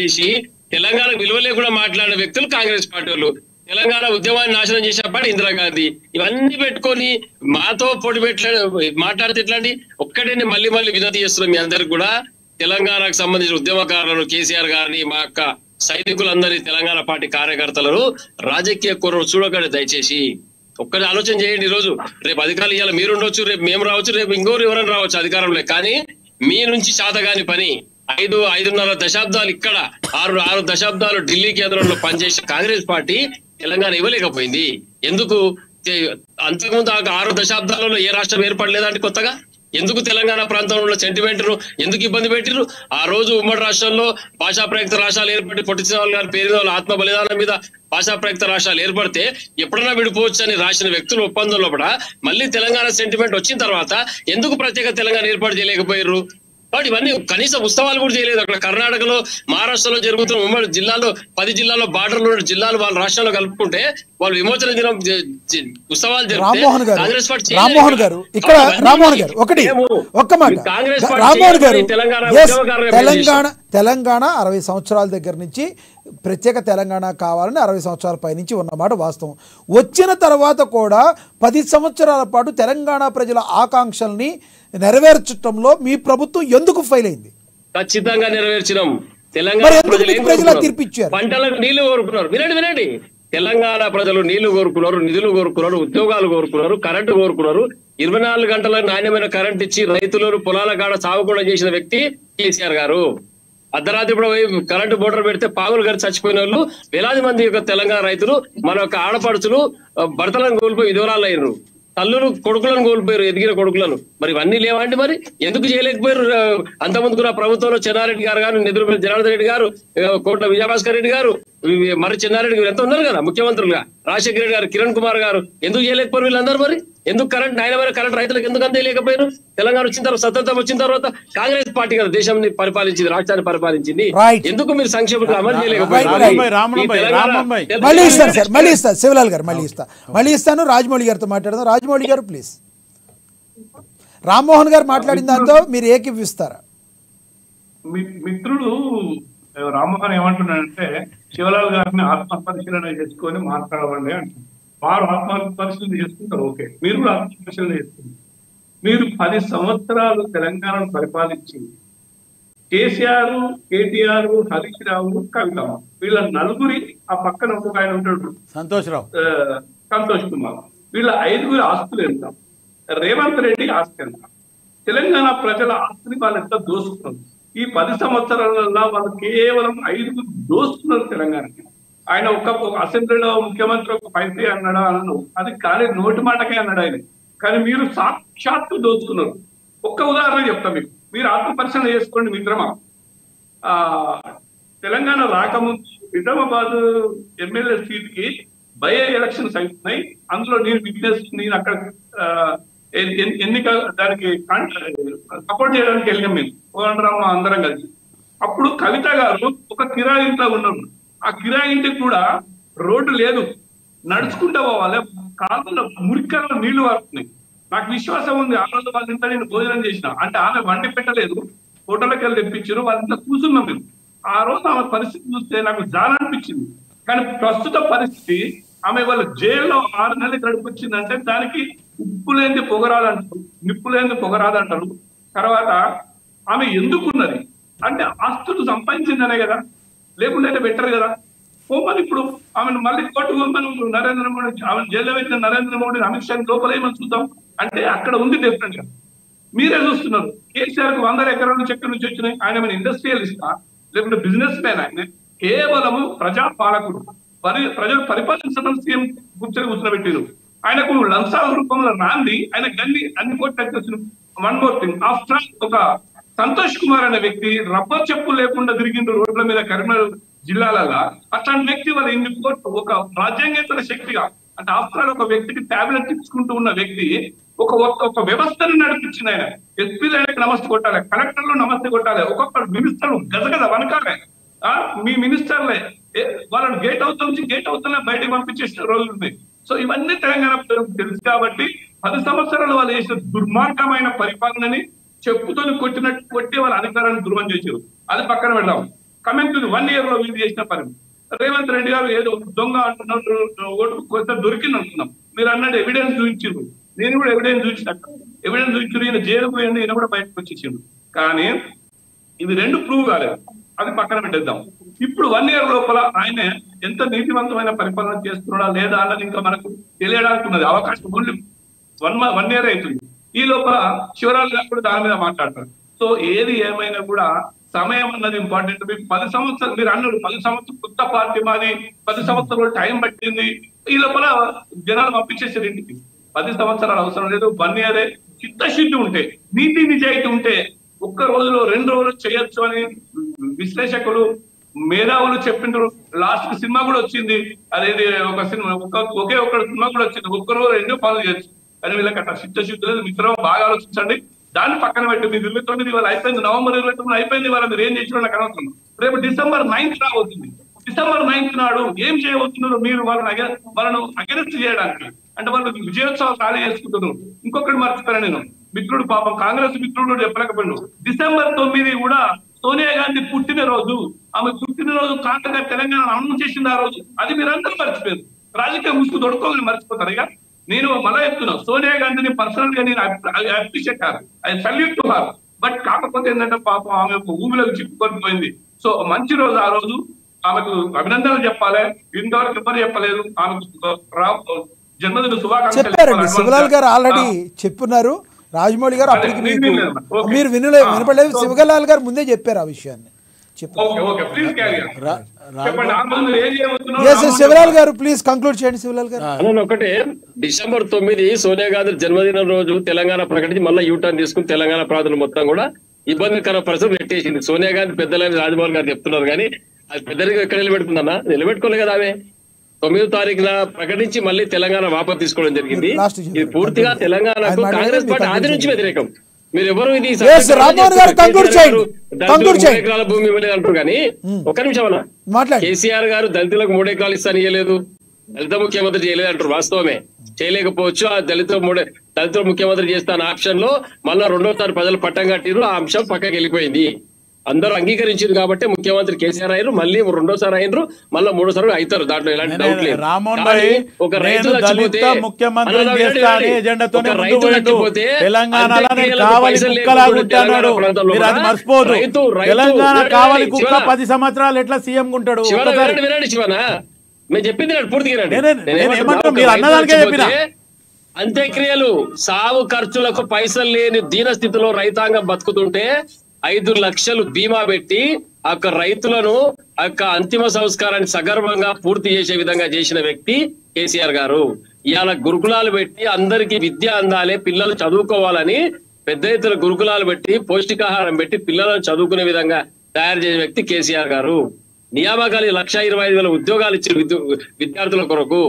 చేసి తెలంగాణ విలువ లేకుండా మాట్లాడిన వ్యక్తులు కాంగ్రెస్ పార్టీ వాళ్ళు. తెలంగాణ ఉద్యమాన్ని నాశనం చేసిన పార్టీ ఇందిరాగాంధీ. ఇవన్నీ పెట్టుకొని మాతో పోటీ మాట్లాడితే ఎట్లాంటి? ఒక్కటే మళ్ళీ వినతి చేస్తున్నాం మీ అందరికి కూడా. తెలంగాణకు సంబంధించిన ఉద్యమకారులను కేసీఆర్ గారిని, మా అక్క సైనికులందరినీ, తెలంగాణ పార్టీ కార్యకర్తలను రాజకీయ కుర్రలు చూడకండి దయచేసి. ఒక్కటి ఆలోచన చేయండి. ఈ రోజు రేపు అధికారులు ఇవ్వాలి, మీరు ఉండొచ్చు, రేపు మేము రావచ్చు, రేపు ఇంకోరు ఎవరైనా రావచ్చు అధికారంలో. కానీ మీ నుంచి శాతగాని పని 5.5 దశాబ్దాలు ఇక్కడ 6 దశాబ్దాలు ఢిల్లీ కేంద్రంలో పనిచేసిన కాంగ్రెస్ పార్టీ తెలంగాణ ఇవ్వలేకపోయింది. ఎందుకు? అంతకుముందు 6 దశాబ్దాలలో ఏ రాష్ట్రం ఏర్పడలేదంటే కొత్తగా ఎందుకు తెలంగాణ ప్రాంతంలో సెంటిమెంట్ ఎందుకు ఇబ్బంది పెట్టిరు? ఆ రోజు ఉమ్మడి రాష్ట్రంలో భాషా ప్రయుక్త రాష్ట్రాలు ఏర్పడి పొట్టిశ్రీరాములు గారి పేరు ఆత్మ బలిదానం మీద భాషా ప్రయుక్త రాష్ట్రాలు ఏర్పడితే ఎప్పుడైనా విడిపోవచ్చు అని రాసిన వ్యక్తులు ఒప్పందంలో కూడా మళ్ళీ తెలంగాణ సెంటిమెంట్ వచ్చిన తర్వాత ఎందుకు ప్రత్యేక తెలంగాణ ఏర్పాటు చేయలేకపోయారు? కాబట్టి ఇవన్నీ కనీసం ఉత్సవాలు కూడా చేయలేదు. అక్కడ కర్ణాటకలో, మహారాష్ట్రలో జరుగుతున్న ఉమ్మడి జిల్లాలో 10 జిల్లాల్లో బార్డర్లో ఉన్న జిల్లాలు వాళ్ళ రాష్ట్రంలో కలుపుకుంటే వాళ్ళు విమోచన దినం ఉత్సవాలు కాంగ్రెస్ పార్టీ. రామ్మోహన్ గారు ఇక్కడ రామ్మోహన్ గారు ఒక్క మాట. రామ్మోహన్ గారు తెలంగాణ 60 సంవత్సరాల దగ్గర నుంచి ప్రత్యేక తెలంగాణ కావాలని 60 సంవత్సరాల పైనుంచి ఉన్నమాట వాస్తవం. వచ్చిన తర్వాత కూడా 10 సంవత్సరాల పాటు తెలంగాణ ప్రజల ఆకాంక్షల్ని నెరవేర్చడంలో మీ ప్రభుత్వం ఎందుకు ఫెయిల్ అయింది? ఖచ్చితంగా నెరవేర్చినాం. తెలంగాణ ప్రజలు తీర్పిచ్చారు. పంటలకు నీళ్లు కోరుకున్నారు. వినండి, తెలంగాణ ప్రజలు నీళ్లు కోరుకున్నారు, నిధులు కోరుకున్నారు, ఉద్యోగాలు కోరుకున్నారు, కరెంటు కోరుకున్నారు. 24 గంటల నాణ్యమైన కరెంట్ ఇచ్చి రైతులను పొలాల కాడ సాగుకుండా చేసిన వ్యక్తి కేసీఆర్ గారు. అర్ధరాత్రి ఇప్పుడు కరెంటు మోటార్ పెడితే పాములు గారు చచ్చిపోయిన వాళ్ళు వేలాది మంది యొక్క తెలంగాణ రైతులు, మన యొక్క ఆడపడుచులు భర్తలను కోల్పోయి విధవరాలు అయ్యారు. తల్లులు కొడుకులను కోల్పోయారు, ఎదిగిన కొడుకులను. మరి ఇవన్నీ లేవండి? మరి ఎందుకు చేయలేకపోయారు? అంతకుముందు కూడా ప్రభుత్వంలో చెన్నారెడ్డి గారు గారు, నెదురుపల్లి జనార్దన్ రెడ్డి గారు, కోట్ల విజయభాస్కర్ రెడ్డి గారు, మరి చెన్నారెడ్డి గారు ఎంత ఉన్నారు కదా ముఖ్యమంత్రులుగా, రాజశేఖర రెడ్డి గారు, కిరణ్ కుమార్ గారు, ఎందుకు చేయలేకపోయారు వీళ్ళందరూ? మరి ఎందుకు కరెంట్ నాయనమైన కరెంట్ రైతులకు ఎందుకు అందేయలేకపోయారు? తెలంగాణ వచ్చిన తర్వాత, స్వతంత్రం వచ్చిన తర్వాత కాంగ్రెస్ పార్టీ కదా దేశాన్ని పరిపాలించింది, రాష్ట్రాన్ని పరిపాలించింది. ఎందుకు మీరు సంక్షేమం అమలు చేయలేకపోయారు? మళ్ళీ ఇస్తాను సార్, మళ్ళీ ఇస్తాను శివలాల్ గారు, మళ్ళీ ఇస్తాను. రాజమౌళి గారితో మాట్లాడదాం. రాజమౌళి గారు ప్లీజ్. రామ్మోహన్ గారు మాట్లాడిన దాంతో మీరు ఏకీపిస్తారా? మిత్రుడు రామ్మోహన్ ఏమంటున్నాడంటే శివలాల్ గారిని ఆత్మపరిశీలన చేసుకొని మాట్లాడవండి అంటున్నారు. వారు ఆత్మపరిశీలన చేసుకుంటారు, ఓకే. మీరు కూడా ఆత్మపరిశీలన చేసుకుంటారు. మీరు 10 సంవత్సరాలు తెలంగాణను పరిపాలించి కేసీఆర్, కేటీఆర్, హరీష్ రావు, కవితమ్మ వీళ్ళ నలుగురి, ఆ పక్కన ఒక ఆయన ఉంటాడు సంతోష్ కుమార్, వీళ్ళ 5గురి ఆస్తులు ఎంత? రేవంత్ రెడ్డి ఆస్తి ఎంత? తెలంగాణ ప్రజల ఆస్తిని వాళ్ళు ఎంత దోసుకున్నారు? ఈ 10 సంవత్సరాలలో వాళ్ళు కేవలం 5 దోసుకున్నారు తెలంగాణకి. ఆయన ఒక అసెంబ్లీలో ముఖ్యమంత్రి ఒక పైసే అన్నాడా అన్నాడు, అది కానీ నోటి మాటకే అన్నాడు ఆయన. కానీ మీరు సాక్షాత్తు దోచుకున్నారు. ఒక్క ఉదాహరణ చెప్తా మీకు, మీరు ఆత్మపరిశీలన చేసుకోండి మిత్రమా. తెలంగాణ రాకముందు నిజామాబాద్ ఎమ్మెల్యే సీట్ కి బై ఎలక్షన్స్ అవుతున్నాయి. అందులో నేను అక్కడ ఎన్నిక దానికి సపోర్ట్ చేయడానికి వెళ్ళాం మేము, కోదండరామ అందరం కలిసి. అప్పుడు కవిత గారు ఒక కిరాయి ఇంట్లో ఉన్నారు. ఆ కిరాయి ఇంటికి కూడా రోడ్డు లేదు, నడుచుకుంటూ పోవాలి. కాలంలో మురికాలలో నీళ్లు వారుతున్నాయి. నాకు విశ్వాసం ఉంది, ఆ రోజు వాళ్ళ ఇంట్లో నేను భోజనం చేసిన, అంటే ఆమె వండి పెట్టలేదు, హోటల్కి వెళ్ళి తెప్పించారు, వాళ్ళ ఇంట్లో కూర్చున్నాం మేము. ఆ రోజు ఆమె పరిస్థితి చూస్తే నాకు జాలనిపించింది. కానీ ప్రస్తుత పరిస్థితి, ఆమె వాళ్ళ జైల్లో 6 నెలలు గడిపొచ్చిందంటే దానికి ఉప్పు లేని పొగరాదంటారు, నిప్పు లేని పొగరాదంటారు. తర్వాత ఆమె ఎందుకున్నది అంటే ఆస్తులు సంపాదించిందనే కదా, లేకుంటే బెటర్ కదా. పోమని ఇప్పుడు ఆమెను మళ్ళీ కోర్టుకు పోమని నరేంద్ర మోడీ, ఆమె జైల్లో పెట్టిన నరేంద్ర మోడీ, అమిత్ షా లోపల ఏమని చూద్దాం అంటే అక్కడ ఉంది డిఫరెంట్ గా. మీరే చూస్తున్నారు, కేసీఆర్ కు 100 ఎకరాల చెట్ల నుంచి వచ్చినాయి. ఆయన ఏమైనా ఇండస్ట్రియలిస్టా లేకుంటే బిజినెస్ మ్యాన్? ఆయన కేవలము ప్రజాపాలకుడు, ప్రజలు పరిపాలించడం సీఎం కూర్చోబెట్టారు. ఆయనకు లంచాల రూపంలో రాంది, ఆయన అన్ని కోట్లు వచ్చిన. వన్ మోర్ థింగ్, ఆఫ్టర్ ఒక సంతోష్ కుమార్ అనే వ్యక్తి రబ్బర్ చెప్పులు లేకుండా తిరిగిండు రోడ్ల మీద కరీంనగర్ జిల్లాలలో. అట్లాంటి వ్యక్తి వాళ్ళ ఇన్ని కోట్లు ఒక రాజ్యాంగేతర శక్తిగా, అంటే ఆఫ్టర్ ఒక వ్యక్తికి టాబ్లెట్ ఇచ్చుకుంటూ ఉన్న వ్యక్తి ఒక వ్యవస్థను నడిపించింది. ఆయన ఎస్పీలు ఆయనకు నమస్తే కొట్టాలి, కలెక్టర్లు నమస్తే కొట్టాలి, ఒక్కొక్క మినిస్టర్లు గజగజ వనకాలే. మీ మినిస్టర్లే వాళ్ళని గేట్ అవుతా నుంచి గేట్ అవుతున్నా బయటకు పంపించేసిన రోజులు ఉన్నాయి. సో ఇవన్నీ తెలంగాణ తెలుసు కాబట్టి 10 సంవత్సరాలు వాళ్ళు చేసిన దుర్మార్గమైన పరిపాలనని చెప్పుతో కొట్టి వాళ్ళ అధికారాన్ని దుర్వం చేశారు. అది పక్కన పెడదాం. కమింగ్ టు 1 year లో వీళ్ళు చేసిన పని, రేవంత్ రెడ్డి గారు ఏదో దొంగ అంటున్నారు, ఓటు కొంత దొరికింది అంటున్నాం. మీరు అన్నట్టు ఎవిడెన్స్ చూపించారు, నేను కూడా ఎవిడెన్స్ చూపించారు. ఈయన జైలుకు పోయింది, ఈయన కూడా బయటకు వచ్చేసాడు. కానీ ఇది 2 ప్రూవ్ కాలేదు, అది పక్కన పెట్టేద్దాం. ఇప్పుడు 1 year లోపల ఆయన ఎంత నీతివంతమైన పరిపాలన చేస్తున్నాడా లేదా అన్నది ఇంకా మనకు తెలియడానికి ఉన్నది అవకాశం. ఓన్లీ 1 year అవుతుంది. ఈ లోపల శివరాజు గారు కూడా దాని మీద మాట్లాడతారు. సో ఏది ఏమైనా కూడా సమయం అన్నది ఇంపార్టెంట్. మీకు 10 సంవత్సరాలు మీరు అన్నారు, 10 సంవత్సరాలు కొత్త పార్టీ మాది, 10 సంవత్సరాలు టైం పట్టింది. ఈ లోపల జనాలు పంపించేసారు ఇంటికి. 10 సంవత్సరాలు అవసరం లేదు. 1 year చిత్తశుద్ధి ఉంటే, నీతి నిజాయితీ ఉంటే ఒక్క రోజులో 2 రోజులు చేయొచ్చు అని విశ్లేషకులు మేధావులు చెప్పిండ్రు. లాస్ట్ సినిమా కూడా వచ్చింది, అదేది ఒక సినిమా ఒకే ఒక్క సినిమా కూడా వచ్చింది, ఒక్క రోజు 2 పనులు చేయొచ్చు. కానీ వీళ్ళకి అట్లా చిత్తశుద్ధి లేదు. మిత్రం బాగా ఆలోచించండి, దాన్ని పక్కన పెట్టి మీరు 29 ఇవాళ అయిపోయింది, నవంబర్ 29 అయిపోయింది. వాళ్ళ మీరు ఏం చేసినా నాకు అనవసరం. రేపు December 9th రాబోతుంది. December 9th నాడు ఏం చేయబోతున్నారు మీరు? వాళ్ళను అగెన్స్ట్ చేయడానికి, అంటే వాళ్ళు విజయోత్సవాలు ఖాళీ చేసుకుంటున్నారు. ఇంకొకటి మర్చిపోయాను నేను, మిత్రుడు పాపం కాంగ్రెస్ మిత్రుడు చెప్పలేకపోయాడు. December 9 కూడా సోనియా గాంధీ పుట్టినరోజు. ఆమె పుట్టినరోజు కాంతగా తెలంగాణ అమలు చేసింది ఆ రోజు. అది మీరందరూ మర్చిపోయారు. రాజకీయ ముసుగు దొడుకోవాలని మర్చిపోతారు. ఇక నేను మళ్ళా చెప్తున్నా, సోనియా గాంధీని పర్సనల్ గా నేను అప్రిషియేట్ కాదు, I salute to her. But కాకపోతే ఏంటంటే పాపం ఆమె ఊబిలోకి చిక్కుకొని పోయింది. సో మంచి రోజు ఆ రోజు, ఆమెకు అభినందనలు చెప్పాలి. ఇంతవరకు ఎవరు చెప్పలేదు. ఆమెకు జన్మదిన శుభాకాంక్షలు చెప్పారండి. శివలాల్ గారు ఆల్రెడీ చెప్పున్నారు, రాజమౌళి గారు అప్పటికి మీరు వినపడలేదు. శివలాల్ గారు ముందే చెప్పారు ఆ విషయాన్ని. శివలాల్ గారు ప్లీజ్ కంక్లూడ్ చేయండి. శివలాల్ గారు ఒకటే, December 9 సోనియా గాంధీ జన్మదినం రోజు తెలంగాణ ప్రకటించి మళ్ళీ యూటర్న్ తీసుకుని తెలంగాణ ప్రాంతాలు మొత్తం కూడా ఇబ్బందికర పరిస్థితులు నెట్టేసింది. సోనియా గాంధీ పెద్దలని రాజమౌళి గారు చెప్తున్నారు, కానీ అది పెద్దరిగా ఎక్కడ నిలబెడుతుందన్నా? నిలబెట్టుకోలే కదా ఆమె. 9వ తారీఖున ప్రకటించి మళ్ళీ తెలంగాణ వాపసు తీసుకోవడం జరిగింది. Last చెప్పండి. ఇది పూర్తిగా తెలంగాణకు ఆయన కాంగ్రెస్ పార్టీ మాట్లాడండి, ఆదరించి వ్యతిరేకం. మీరు ఎవరు ఇది Yes, రామ్మోహన్ గారు conclude చేయండి. Conclude చేయండి. 3 ఎకరాల భూమి ఇవ్వలేదు అంటారు కానీ ఒక్క నిమిషం అన్న, మాట్లాడండి. కేసీఆర్ గారు దళితులకు 3 ఎకరాలు ఇస్తాను ఇవ్వలేదు, దళిత ముఖ్యమంత్రి చేయలేదు అంటారు. వాస్తవమే, చేయలేకపోవచ్చు. ఆ దళిత ముఖ్యమంత్రి చేస్తాను ఆప్షన్ లో మళ్ళా 2వసారి ప్రజలు పట్టం కట్టిరు, ఆ అంశం పక్కకి వెళ్ళిపోయింది. అందరూ అంగీకరించారు కాబట్టి ముఖ్యమంత్రి కేసీఆర్ అయ్యారు, మళ్ళీ 2వసారి అయినరు, మళ్ళీ 3వసారి అవుతారు. దాంట్లో ఎలాంటి డౌట్ లేదు. రామ్మోహన్ కానీ భాయ్, ఒక నేను రైతు దళిత చచ్చిపోతే ముఖ్యమంత్రి అన్నదాత చేస్తా అనే వినండి. ఎజెండాతోనే ఒక ముందు రైతు పోయిండు. చచ్చిపోతే తెలంగాణలో నేను అంత్యక్రియలకు కావాలి పైసలు కుక్కలా లేకుండా గుంటాడు. ప్రాంతాల్లో మీరు అది కూడా మర్చిపోదు. రైతు తెలంగాణ కావాలి కుక్క శివన, 10 సంవత్సరాలు ఎట్లా సీఎం ఉంటాడు. వినండి శివన, మేము చెప్పింది వినండి, పూర్తిగా వినండి. నేను ఏమంటున్నా, ఏమంటున్నా, ఒక మీరు రైతు అన్నదానికే చెప్పినా. చచ్చిపోతే అంత్యక్రియలు సాగు ఖర్చులకు పైసలు లేని దీన స్థితిలో రైతాంగం బతుకుతుంటే 5 లక్షలు బీమా పెట్టి ఆ యొక్క రైతులను ఆ యొక్క అంతిమ సంస్కారాన్ని సగర్వంగా పూర్తి చేసే విధంగా చేసిన వ్యక్తి కేసీఆర్ గారు. ఇవాళ గురుకులాలు పెట్టి అందరికీ విద్య అందాలి, పిల్లలు చదువుకోవాలని పెద్ద ఎత్తున గురుకులాలు పెట్టి పౌష్టికాహారం పెట్టి పిల్లలను చదువుకునే విధంగా తయారు చేసే వ్యక్తి కేసీఆర్ గారు. నియామకాలు 1,25,000 ఉద్యోగాలు ఇచ్చిన విద్యార్థుల కొరకు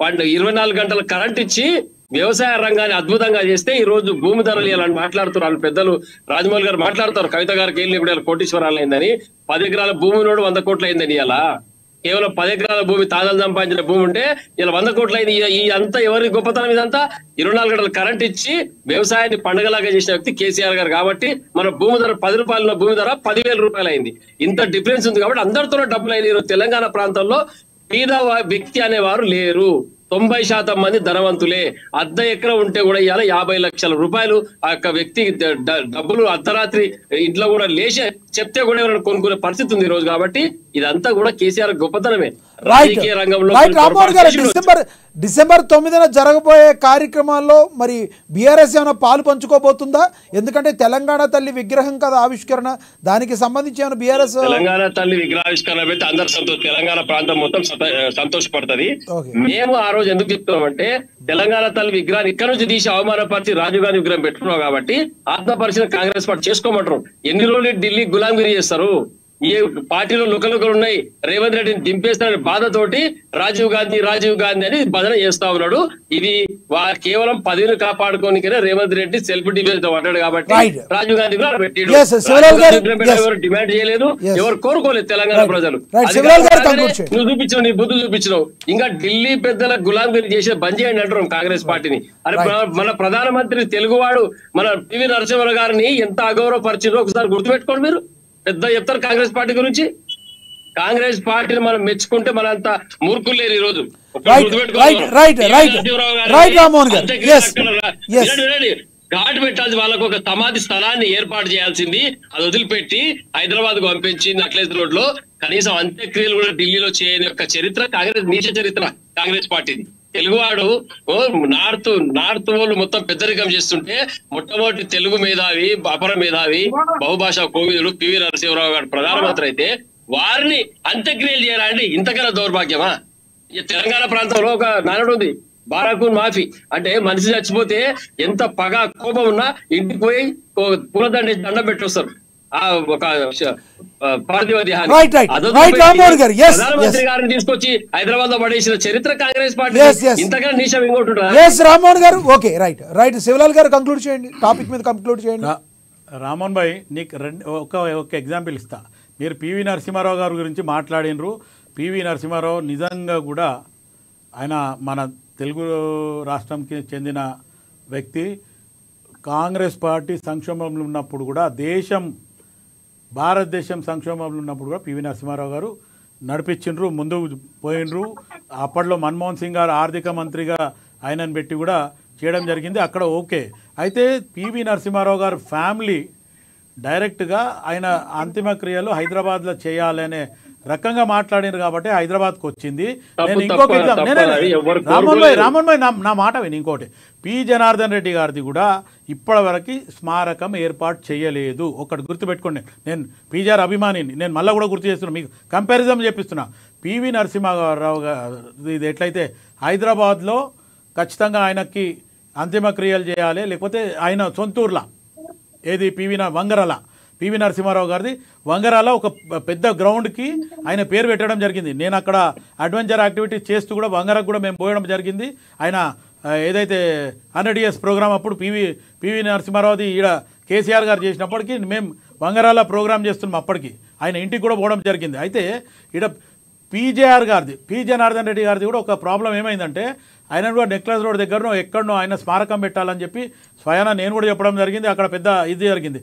24 గంటల కరెంట్ ఇచ్చి వ్యవసాయ రంగాన్ని అద్భుతంగా చేస్తే ఈ రోజు భూమి ధరలు ఇవ్వాలని మాట్లాడుతున్నారు పెద్దలు. రాజమౌళి గారు మాట్లాడతారు, కవిత గారికి వెళ్ళి ఇప్పుడు కోటీశ్వరాలు అయిందని, 10 ఎకరాల భూమి నోడు 100 కోట్లు అయిందని. ఇలా కేవలం 10 ఎకరాల భూమి తాజాలు సంపాదించిన భూమి ఉంటే ఇలా 100 కోట్లు అయింది. ఈ అంతా ఎవరి గొప్పతనం ఇదంతా? 24 గంటల కరెంట్ ఇచ్చి వ్యవసాయాన్ని పండుగలాగా చేసిన వ్యక్తి కేసీఆర్ గారు. కాబట్టి మన భూమి ధర 10 రూపాయల భూమి ధర 10,000 రూపాయలు అయింది. ఇంత డిఫరెన్స్ ఉంది కాబట్టి అందరితోనే డబ్బులు అయింది. ఈరోజు తెలంగాణ ప్రాంతంలో పేద వ్యక్తి అనేవారు లేరు. 90% మంది ధనవంతులే. అర్ధ ఎకరం ఉంటే కూడా ఇవాళ 50 లక్షల రూపాయలు ఆ యొక్క వ్యక్తి డబ్బులు అర్ధరాత్రి ఇంట్లో కూడా లేచి చెప్తే కూడా ఎవరైనా కొనుక్కునే పరిస్థితి ఉంది ఈ రోజు. కాబట్టి ఇదంతా కూడా కేసీఆర్ గొప్పతనమే. రాజకీయ రంగంలో డిసెంబర్ 9న జరగబోయే కార్యక్రమాల్లో మరి బీఆర్ఎస్ ఏమైనా పాలు పంచుకోబోతుందా? ఎందుకంటే తెలంగాణ తల్లి విగ్రహం కదా ఆవిష్కరణ, దానికి సంబంధించి ఏమైనా బీఆర్ఎస్ తెలంగాణ తల్లి విగ్రహావిష్కరణ పెడితే అందరు తెలంగాణ ప్రాంతం మొత్తం సంతోషపడుతుంది. మేము ఆ రోజు ఎందుకు చెప్తున్నామంటే తెలంగాణ తల్లి విగ్రహాన్ని ఇక్కడ నుంచి తీసి అవమానపరిచి రాజీవ్ గాంధీ విగ్రహం పెట్టుకున్నాం కాబట్టి ఆత్మపరిశీలన కాంగ్రెస్ పార్టీ చేసుకోమంటారు. ఎన్ని రోజులు ఢిల్లీ గులాంగిరి చేస్తారు? ఏ పార్టీలో లుకలుకలు ఉన్నాయి, రేవంత్ రెడ్డిని దింపేస్తారనే బాధతోటి రాజీవ్ గాంధీ అని భజన చేస్తా ఉన్నాడు. ఇది కేవలం పదవిని కాపాడుకోనికనే రేవంత్ రెడ్డి సెల్ఫ్ డిఫెన్స్ పడ్డాడు కాబట్టి రాజీవ్ గాంధీ కూడా పెట్టాడు. ఎవరు డిమాండ్ చేయలేదు, ఎవరు కోరుకోలేదు తెలంగాణ ప్రజలు. నువ్వు చూపించావు, నీ బుద్ధి చూపించినావు. ఇంకా ఢిల్లీ పెద్దల గులాంగిరి చేసే బంద్ చేయండి అంటారు కాంగ్రెస్ పార్టీని. అరే మన ప్రధానమంత్రి తెలుగువాడు మన పివి నరసింహరావు గారిని ఎంత అగౌరవపరిచారో ఒకసారి గుర్తుపెట్టుకోండి. మీరు పెద్ద చెప్తారు కాంగ్రెస్ పార్టీ గురించి. కాంగ్రెస్ పార్టీని మనం మెచ్చుకుంటే మనంతా మూర్ఖులు లేరు ఈ రోజు. ఘాట్ పెట్టాల్సి వాళ్ళకు ఒక సమాధి స్థలాన్ని ఏర్పాటు చేయాల్సింది, అది వదిలిపెట్టి హైదరాబాద్ కు పంపించి నక్లెస్ రోడ్ లో కనీసం అంత్యక్రియలు కూడా ఢిల్లీలో చేయని యొక్క చరిత్ర కాంగ్రెస్ నీచ చరిత్ర కాంగ్రెస్ పార్టీది. తెలుగువాడు నార్త్ వాళ్ళు మొత్తం పెద్దరికం చేస్తుంటే మొట్టమొదటి తెలుగు మేధావి, అపర మేధావి, బహుభాషా కోవిదుడు పివి నరసింహరావు గారు ప్రధానమంత్రి అయితే వారిని అంత్యక్రియలు చేయాలండి. ఇంతకన్నా దౌర్భాగ్యమా? ఈ తెలంగాణ ప్రాంతంలో ఒక నానుడు ఉంది, బారాకూన్ మాఫీ అంటే మనిషి చచ్చిపోతే ఎంత పగ కోపం ఉన్నా ఇంటికి పోయి పూలదండ దండం పెట్టొస్తారు. ఒక పార్థివ ప్రధానమంత్రి గారిని తీసుకొచ్చి హైదరాబాద్ లో పడేసిన చరిత్ర కాంగ్రెస్ పార్టీ. ఇంతకన్నా నీచం ఇంకోటి రామ్మోహన్ గారు. ఓకే, రైట్ శివలాల్ గారు కంక్లూడ్ చేయండి, టాపిక్ మీద కంక్లూడ్ చేయండి. రామ్మోహన్ భాయ్, నీకు ఒక ఎగ్జాంపుల్ ఇస్తా. మీరు పివి నరసింహారావు గారి గురించి మాట్లాడినరు. పివి నరసింహారావు నిజంగా కూడా ఆయన మన తెలుగు రాష్ట్రంకి చెందిన వ్యక్తి. కాంగ్రెస్ పార్టీ సంక్షోభంలో ఉన్నప్పుడు కూడా భారతదేశం సంక్షోభంలో ఉన్నప్పుడు కూడా పివి నరసింహారావు గారు నడిపించిండ్రు, ముందుకు పోయినరు. అప్పట్లో మన్మోహన్ సింగ్ గారు ఆర్థిక మంత్రిగా ఆయనను పెట్టి కూడా చేయడం జరిగింది. అక్కడ ఓకే. అయితే పివి నరసింహారావు గారు ఫ్యామిలీ డైరెక్ట్గా ఆయన అంతిమ క్రియలు హైదరాబాద్లో చేయాలనే రకంగా మాట్లాడినారు కాబట్టి హైదరాబాద్కు వచ్చింది. నేను ఇంకొక రామన్ భాయ్ నా మాట విని ఇంకోటి, పి జనార్దన్ రెడ్డి గారిది కూడా ఇప్పటివరకు స్మారకం ఏర్పాటు చేయలేదు. ఒకటి గుర్తుపెట్టుకోండి, నేను పీజీఆర్ అభిమానిని, నేను మళ్ళీ కూడా గుర్తు చేస్తున్నా, మీకు కంపారిజన్ చెప్పిస్తున్నా. పివి నరసింహారావు గారు ఇది ఎట్లయితే హైదరాబాద్లో ఖచ్చితంగా ఆయనకి అంతిమ క్రియలు చేయాలి, లేకపోతే ఆయన సొంతూర్లా ఏది వంగరల పివి నరసింహారావు గారిది వంగరాల ఒక పెద్ద గ్రౌండ్కి ఆయన పేరు పెట్టడం జరిగింది. నేను అక్కడ అడ్వెంచర్ యాక్టివిటీస్ చేస్తూ కూడా వంగరకు కూడా మేము పోయడం జరిగింది. ఆయన ఏదైతే 100 years ప్రోగ్రామ్ అప్పుడు పివి నరసింహారావుది ఈడ కేసీఆర్ గారు చేసినప్పటికీ మేము వంగరాల ప్రోగ్రామ్ చేస్తున్నాం. అప్పటికి ఆయన ఇంటికి కూడా పోవడం జరిగింది. అయితే ఈడ పీజే జనార్దన్ రెడ్డి గారిది కూడా ఒక ప్రాబ్లం ఏమైందంటే ఆయన కూడా నెక్లెస్ రోడ్ దగ్గరనో ఎక్కడనో ఆయన స్మారకం పెట్టాలని చెప్పి స్వయాన నేను కూడా చెప్పడం జరిగింది. అక్కడ పెద్ద ఇది జరిగింది.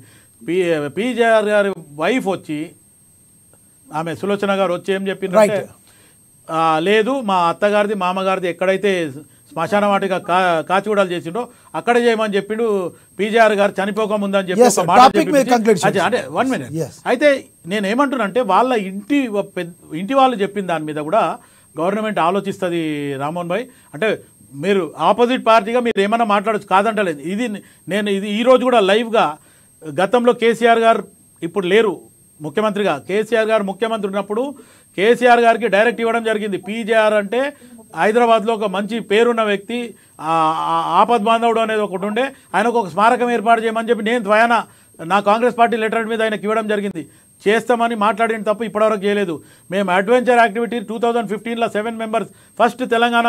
పీజేఆర్ గారి వైఫ్ వచ్చి ఆమె సులోచన గారు వచ్చి ఏం చెప్పిందంటే లేదు మా అత్తగారిది మామగారిది ఎక్కడైతే శ్మశాన వాటిగా కాచిగూడలు చేసిండో అక్కడే చేయమని చెప్పిండు. పీజేఆర్ గారు చనిపోకముందని చెప్పి ఒక మాట అంటే 1 minute. అయితే నేను ఏమంటున్నానంటే వాళ్ళ ఇంటి వాళ్ళు చెప్పిన దాని మీద కూడా గవర్నమెంట్ ఆలోచిస్తుంది రామ్మోహన్ భాయ్. అంటే మీరు ఆపోజిట్ పార్టీగా మీరు ఏమన్నా మాట్లాడచ్చు, కాదంటలేదు. ఇది ఈరోజు కూడా లైవ్గా గతంలో కేసీఆర్ గారు ఇప్పుడు లేరు ముఖ్యమంత్రిగా, కేసీఆర్ గారు ముఖ్యమంత్రి ఉన్నప్పుడు కేసీఆర్ గారికి డైరెక్ట్ ఇవ్వడం జరిగింది. పీజేఆర్ అంటే హైదరాబాద్లో ఒక మంచి పేరున్న వ్యక్తి, ఆపద్ బాంధవుడు అనేది ఒకటి ఉండే, ఆయనకు ఒక స్మారకం ఏర్పాటు చేయమని చెప్పి నేను స్వయాన నా కాంగ్రెస్ పార్టీ లెటర్ మీద ఆయనకి ఇవ్వడం జరిగింది. చేస్తామని మాట్లాడిన తప్ప ఇప్పటివరకు చేయలేదు. మేము అడ్వెంచర్ యాక్టివిటీ 2015లో 7 members first Telangana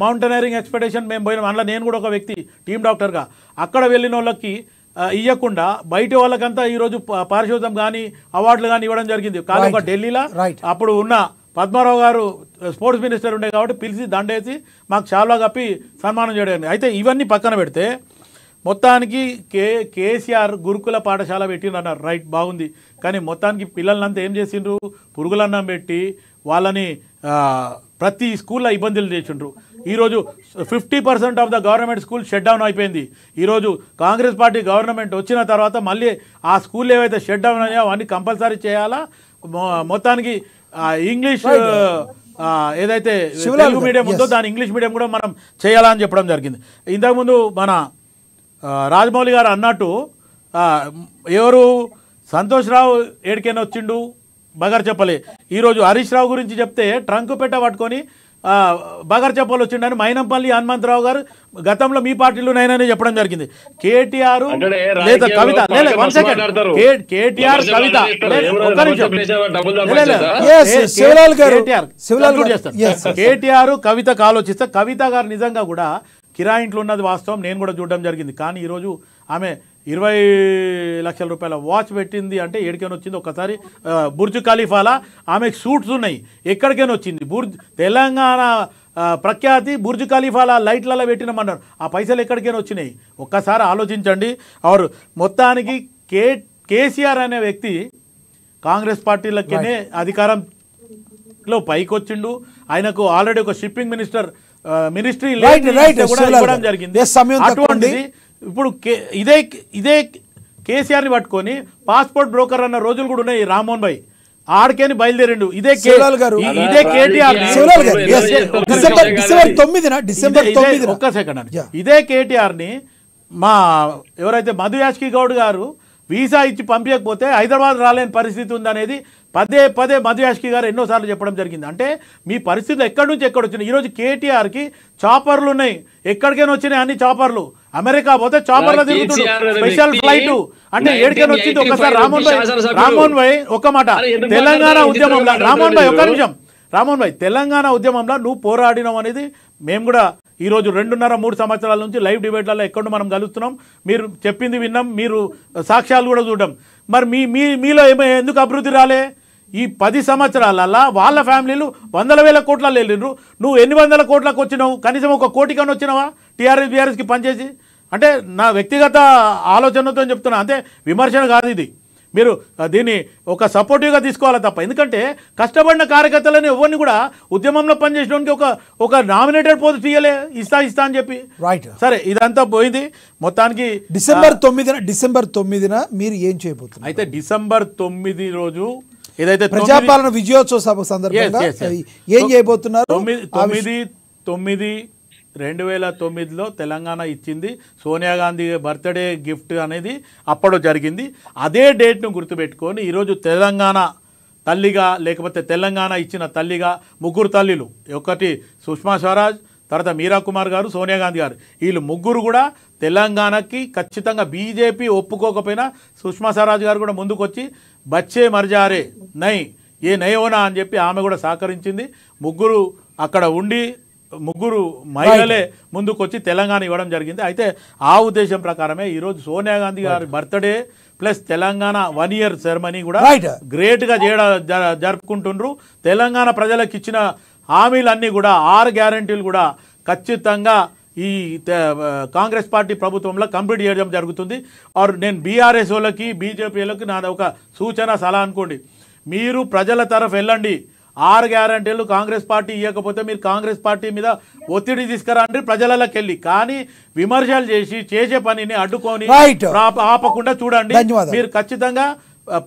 mountaineering expedition మేము పోయినాం. అందులో నేను కూడా ఒక వ్యక్తి టీమ్ డాక్టర్గా. అక్కడ వెళ్ళిన వాళ్ళకి ఇవ్వకుండా బయట వాళ్ళకంతా ఈరోజు పారిశోధం కానీ అవార్డులు కానీ ఇవ్వడం జరిగింది. కాదు ఒక ఢిల్లీలో అప్పుడు ఉన్న పద్మారావు గారు స్పోర్ట్స్ మినిస్టర్ ఉండే కాబట్టి పిలిచి దండేసి మాకు చాలా కప్పి సన్మానం చేయడం. అయితే ఇవన్నీ పక్కన పెడితే మొత్తానికి కేసీఆర్ గురుకుల పాఠశాల పెట్టిండ్రన్నారు, రైట్, బాగుంది. కానీ మొత్తానికి పిల్లలంతా ఏం చేసిండ్రు, పురుగులన్నం పెట్టి వాళ్ళని ప్రతి స్కూల్లో ఇబ్బందులు చేసిండ్రు. ఈరోజు 50% of the government school shut down అయిపోయింది. ఈరోజు కాంగ్రెస్ పార్టీ గవర్నమెంట్ వచ్చిన తర్వాత మళ్ళీ ఆ స్కూల్ ఏవైతే షట్ డౌన్ అయ్యాయో అవన్నీ కంపల్సరీ చేయాలా. మొత్తానికి ఇంగ్లీష్ ఏదైతే తెలుగు మీడియం ఉందో దాని ఇంగ్లీష్ మీడియం కూడా మనం చేయాలని చెప్పడం జరిగింది. ఇంతకుముందు మన రాజమౌళి గారు అన్నట్టు ఎవరు సంతోష్ రావు ఏడికైనా వచ్చిండు బగర్ చెప్పలే. ఈరోజు హరీష్ రావు గురించి చెప్తే ట్రంక్ పెట్ట పట్టుకొని బగర్ చెప్పలు వచ్చిండని మైనంపల్లి హనుమంతరావు గారు గతంలో మీ పార్టీలోనైనా చెప్పడం జరిగింది. కేటీఆర్ లేదా కవిత కేటీఆర్ కవిత కేటీఆర్ కవితకు ఆలోచిస్తే కవిత గారు నిజంగా కూడా కిరాయింట్లో ఉన్నది వాస్తవం, నేను కూడా చూడడం జరిగింది. కానీ ఈరోజు ఆమె 20 లక్షల రూపాయల వాచ్ పెట్టింది అంటే ఎక్కడికైనా వచ్చింది. ఒక్కసారి బుర్జ్ ఖలీఫాలా ఆమెకు సూట్స్ ఉన్నాయి, ఎక్కడికైనా వచ్చింది. తెలంగాణ ప్రఖ్యాతి బుర్జ్ ఖలీఫాలా లైట్లలో పెట్టినామన్నారు, ఆ పైసలు ఎక్కడికైనా వచ్చినాయి ఒక్కసారి ఆలోచించండి. ఆరు మొత్తానికి కేసీఆర్ అనే వ్యక్తి కాంగ్రెస్ పార్టీలకే అధికారంలో పైకి వచ్చిండు. ఆయనకు ఆల్రెడీ ఒక షిప్పింగ్ మినిస్ట్రీ కూడా ఇవ్వడం జరిగింది. అటువంటిది ఇప్పుడు ఇదే కేసీఆర్ని పట్టుకొని పాస్పోర్ట్ బ్రోకర్ అన్న రోజులు కూడా ఉన్నాయి. రామ్మోహన్ భాయ్ ఆడికేని బయలుదేరిండు. ఇదే కేటీఆర్ ఒక్క సెకండ్ అండి. ఇదే కేటీఆర్ ని మా ఎవరైతే మధు యాష్కి గౌడ్ గారు వీసా ఇచ్చి పంపించకపోతే హైదరాబాద్ రాలేని పరిస్థితి ఉందనేది పదే మధు యాష్కి గారు ఎన్నోసార్లు చెప్పడం జరిగింది. అంటే మీ పరిస్థితులు ఎక్కడి నుంచి ఎక్కడ వచ్చినాయి. ఈరోజు కేటీఆర్కి చాపర్లు ఉన్నాయి, ఎక్కడికైనా వచ్చినాయి అన్ని చాపర్లు. అమెరికా పోతే చాపర్లో తిరుగుతుంది, స్పెషల్ ఫ్లైట్ అంటే ఏడికైనా వచ్చింది. ఒకసారి రామ్మోహన్ భాయ్ ఒక్క మాట, తెలంగాణ ఉద్యమంలో రామ్మోహన్ భాయ్ ఒక్క నిమిషం, రామ్మోహన్ భాయ్ తెలంగాణ ఉద్యమంలో నువ్వు పోరాడినావు అనేది మేము కూడా ఈరోజు 2.5-3 సంవత్సరాల నుంచి లైవ్ డిబేట్లలో ఎక్కడ మనం కలుస్తున్నాం. మీరు చెప్పింది విన్నాం, మీరు సాక్ష్యాలు కూడా చూడడం. మరి మీలో ఎందుకు అభివృద్ధి రాలే? ఈ 10 సంవత్సరాలల్లా వాళ్ళ ఫ్యామిలీలు 100,000 కోట్లలో వెళ్ళిండ్రు. నువ్వు ఎన్ని 100 కోట్లకు వచ్చినావు? కనీసం 1 కోటి కన్నా వచ్చినావా టీఆర్ఎస్కి పనిచేసి? అంటే నా వ్యక్తిగత ఆలోచనతో చెప్తున్నా, అంతే, విమర్శన కాదు ఇది. మీరు దీన్ని ఒక సపోర్టివ్గా తీసుకోవాలి తప్ప. ఎందుకంటే కష్టపడిన కార్యకర్తలని ఎవరిని కూడా ఉద్యమంలో పనిచేయడానికి ఒక నామినేటెడ్ పోస్ట్ తీయలే, ఇస్తా అని చెప్పి. రైట్, సరే ఇదంతా పోయింది. మొత్తానికి డిసెంబర్ 9న మీరు ఏం చేయబోతున్నారు? అయితే డిసెంబర్ 9 రోజు ఏదైతే ప్రజాపాలన విజయోత్సవ సభ సందర్భంగా ఏం చేయబోతున్నారు? 9/2009లో తెలంగాణ ఇచ్చింది సోనియా గాంధీ బర్త్డే గిఫ్ట్ అనేది అప్పుడు జరిగింది. అదే డేట్ను గుర్తుపెట్టుకొని ఈరోజు తెలంగాణ తల్లిగా లేకపోతే తెలంగాణ ఇచ్చిన తల్లిగా 3 తల్లిలు, ఒకటి సుష్మా స్వరాజ్, తర్వాత మీరా కుమార్ గారు, సోనియా గాంధీ గారు, వీళ్ళు ముగ్గురు కూడా తెలంగాణకి ఖచ్చితంగా బీజేపీ ఒప్పుకోకపోయినా సుష్మా స్వరాజ్ గారు కూడా ముందుకు వచ్చి బచ్చే మర్జారే నై ఏ నయోనా అని చెప్పి ఆమె కూడా సహకరించింది. ముగ్గురు అక్కడ ఉండి ముగ్గురు మహిళలే ముందుకు వచ్చి తెలంగాణ ఇవ్వడం జరిగింది. అయితే ఆ ఉద్దేశం ప్రకారమే ఈరోజు సోనియా గాంధీ గారి birthday plus Telangana 1 year ceremony కూడా గ్రేట్గా జరుపుకుంటుండ్రు. తెలంగాణ ప్రజలకు ఇచ్చిన హామీలన్నీ కూడా 6 గ్యారంటీలు కూడా ఖచ్చితంగా ఈ కాంగ్రెస్ పార్టీ ప్రభుత్వంలో కంప్లీట్ చేయడం జరుగుతుంది. ఆర్ నేను బీఆర్ఎస్ వాళ్ళకి బీజేపీలకు నాది ఒక సూచన సలహా అనుకోండి, మీరు ప్రజల తరఫు వెళ్ళండి. 6 గ్యారంటీలు కాంగ్రెస్ పార్టీ ఇవ్వకపోతే మీరు కాంగ్రెస్ పార్టీ మీద ఒత్తిడి తీసుకురండి ప్రజలకి వెళ్ళి, కానీ విమర్శలు చేసి చేసే పనిని అడ్డుకొని ఆపకుండా చూడండి. మీరు ఖచ్చితంగా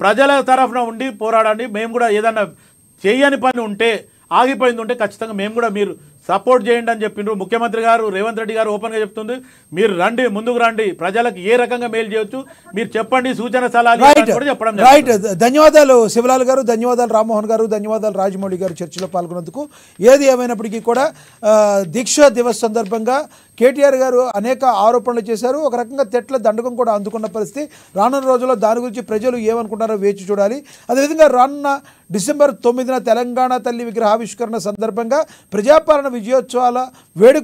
ప్రజల తరఫున ఉండి పోరాడండి. మేము కూడా ఏదన్నా చేయని పని ఉంటే ఆగిపోయింది ఉంటే ఖచ్చితంగా మేము కూడా మీరు సపోర్ట్ చేయండి అని చెప్పిండ్రు. ముఖ్యమంత్రి గారు రేవంత్ రెడ్డి గారు ఓపెన్గా చెప్తుంది, మీరు రండి, ముందుకు రండి, ప్రజలకు ఏ రకంగా మేలు చేయొచ్చు మీరు చెప్పండి, సూచన సలహాలు కూడా చెప్పడం. రైట్, ధన్యవాదాలు శివలాల్ గారు, ధన్యవాదాలు రామ్మోహన్ గారు, ధన్యవాదాలు రాజమౌళి గారు చర్చలో పాల్గొన్నందుకు. ఏది ఏమైనప్పటికీ కూడా దీక్షా దివస్ సందర్భంగా కేటీఆర్ గారు అనేక ఆరోపణలు చేశారు. ఒక రకంగా తెట్ల దండకం కూడా అందుకున్న పరిస్థితి. రానున్న రోజుల్లో దాని గురించి ప్రజలు ఏమనుకుంటారో వేచి చూడాలి. అదేవిధంగా రానున్న December 9న తెలంగాణ తల్లి విగ్రహావిష్కరణ సందర్భంగా ప్రజాపాలన విజయోత్సవాల వేడుక